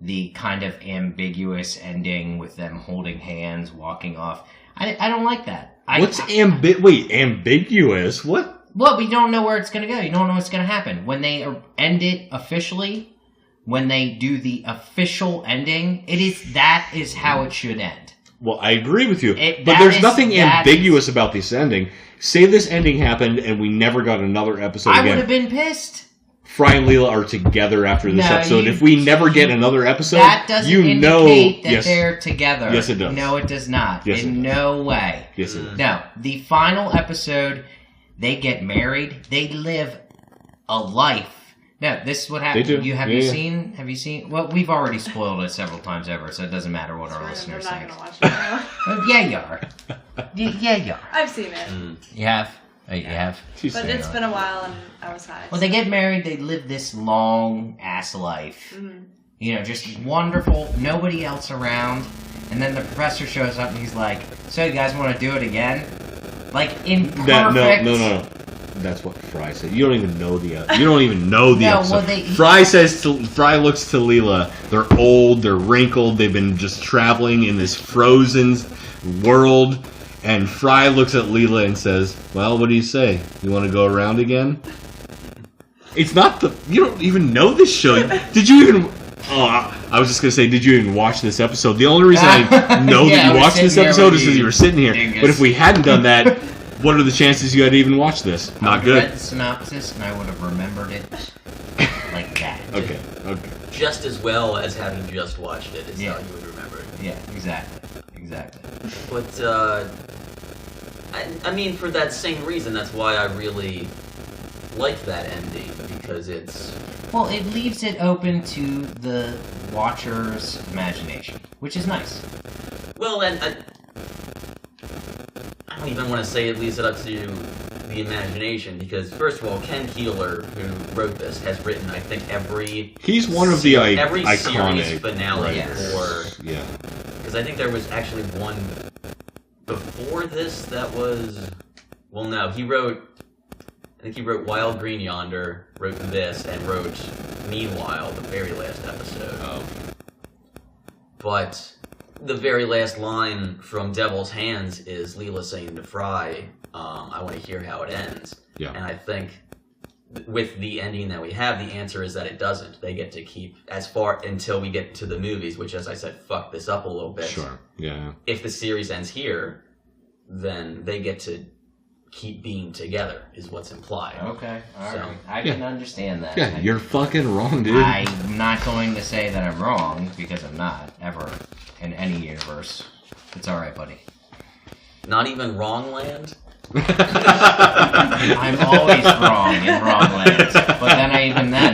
the kind of ambiguous ending with them holding hands, walking off, I don't like that. What's ambiguous? What? Well, we don't know where it's going to go. You don't know what's going to happen. When they end it officially, when they do the official ending, that is how it should end. Well, I agree with you. But there's nothing ambiguous about this ending. Say this ending happened and we never got another episode again. I would have been pissed. Fry and Leela are together after this episode. If we never get another episode, that doesn't indicate that they're together. Yes, it does. No, it does not. Yes, in no way. Yes, it does. No, the final episode, they get married. They live a life. No, this is what happens. They do. Have you seen? Well, we've already spoiled it several times over, so it doesn't matter what our listeners think. I'm not going to watch it now. Yeah, you are. Yeah, you are. I've seen it. You have? Oh, you have? But it's been a while and I was high. Well, they get married. They live this long-ass life. Mm-hmm. Just wonderful. Nobody else around. And then the professor shows up and he's like, so you guys want to do it again? Like, in perfect... No. That's what Fry said. You don't even know the episode. Well, Fry looks to Leela. They're old. They're wrinkled. They've been just traveling in this frozen world. And Fry looks at Leela and says, well, what do you say? You want to go around again? It's not you don't even know this show. Did you even... Oh, I was just going to say, did you even watch this episode? The only reason I know that you watched this episode is because you were sitting here. Dingus. But if we hadn't done that, what are the chances you had to even watch this? Not good. I read the synopsis and I would have remembered it like that. Okay. Just as well as having just watched it is how you would remember it. Yeah, exactly. But, I mean, for that same reason, that's why I really like that ending, because it's... Well, it leaves it open to the watcher's imagination, which is nice. Well, and I don't even want to say it leaves it up to the imagination, because, first of all, Ken Keeler, who wrote this, has written, I think, He's one of the every iconic series finale for... Yeah. Because I think there was actually one before this that was... Well, no, he wrote Wild Green Yonder, wrote this, and wrote Meanwhile, the very last episode. Oh. But the very last line from Devil's Hands is Leela saying to Fry, I want to hear how it ends. Yeah. And I think with the ending that we have, the answer is that it doesn't. They get to keep as far until we get to the movies, which, as I said, fuck this up a little bit. Sure, yeah. If the series ends here, then they get to keep being together, is what's implied. Okay, alright. I can understand that. Yeah, you're fucking wrong, dude. I'm not going to say that I'm wrong, because I'm not, ever, in any universe. It's alright, buddy. Not even Wrongland? I'm always wrong in Wrongland, but then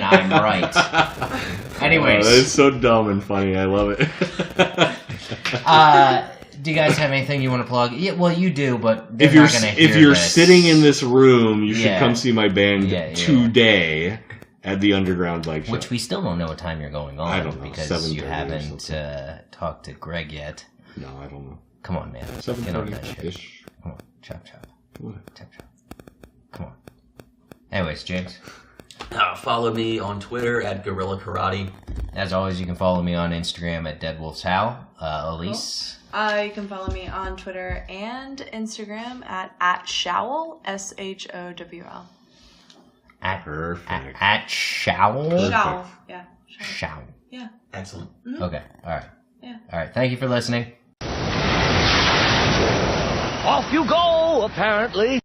I'm right. Anyways. Oh, that's so dumb and funny, I love it. Do you guys have anything you want to plug? Yeah, well, you do, but if you're sitting in this room, you should come see my band today at the Underground Bike Shop. Which we still don't know what time you're going on. I don't know. Because you haven't talked to Greg yet. No, I don't know. Come on, man. 7:30-ish. Come on, chop. What? Chop. Come on. Anyways, James. Follow me on Twitter at Gorilla Karate. As always, you can follow me on Instagram at DeadWolfsHow. Alyse. You can follow me on Twitter and Instagram at Showl, SHOWL. Perfect. At Showl? Showl, yeah. Showl. Yeah. Excellent. Mm-hmm. Okay, alright. Yeah. Alright, thank you for listening. Off you go, apparently.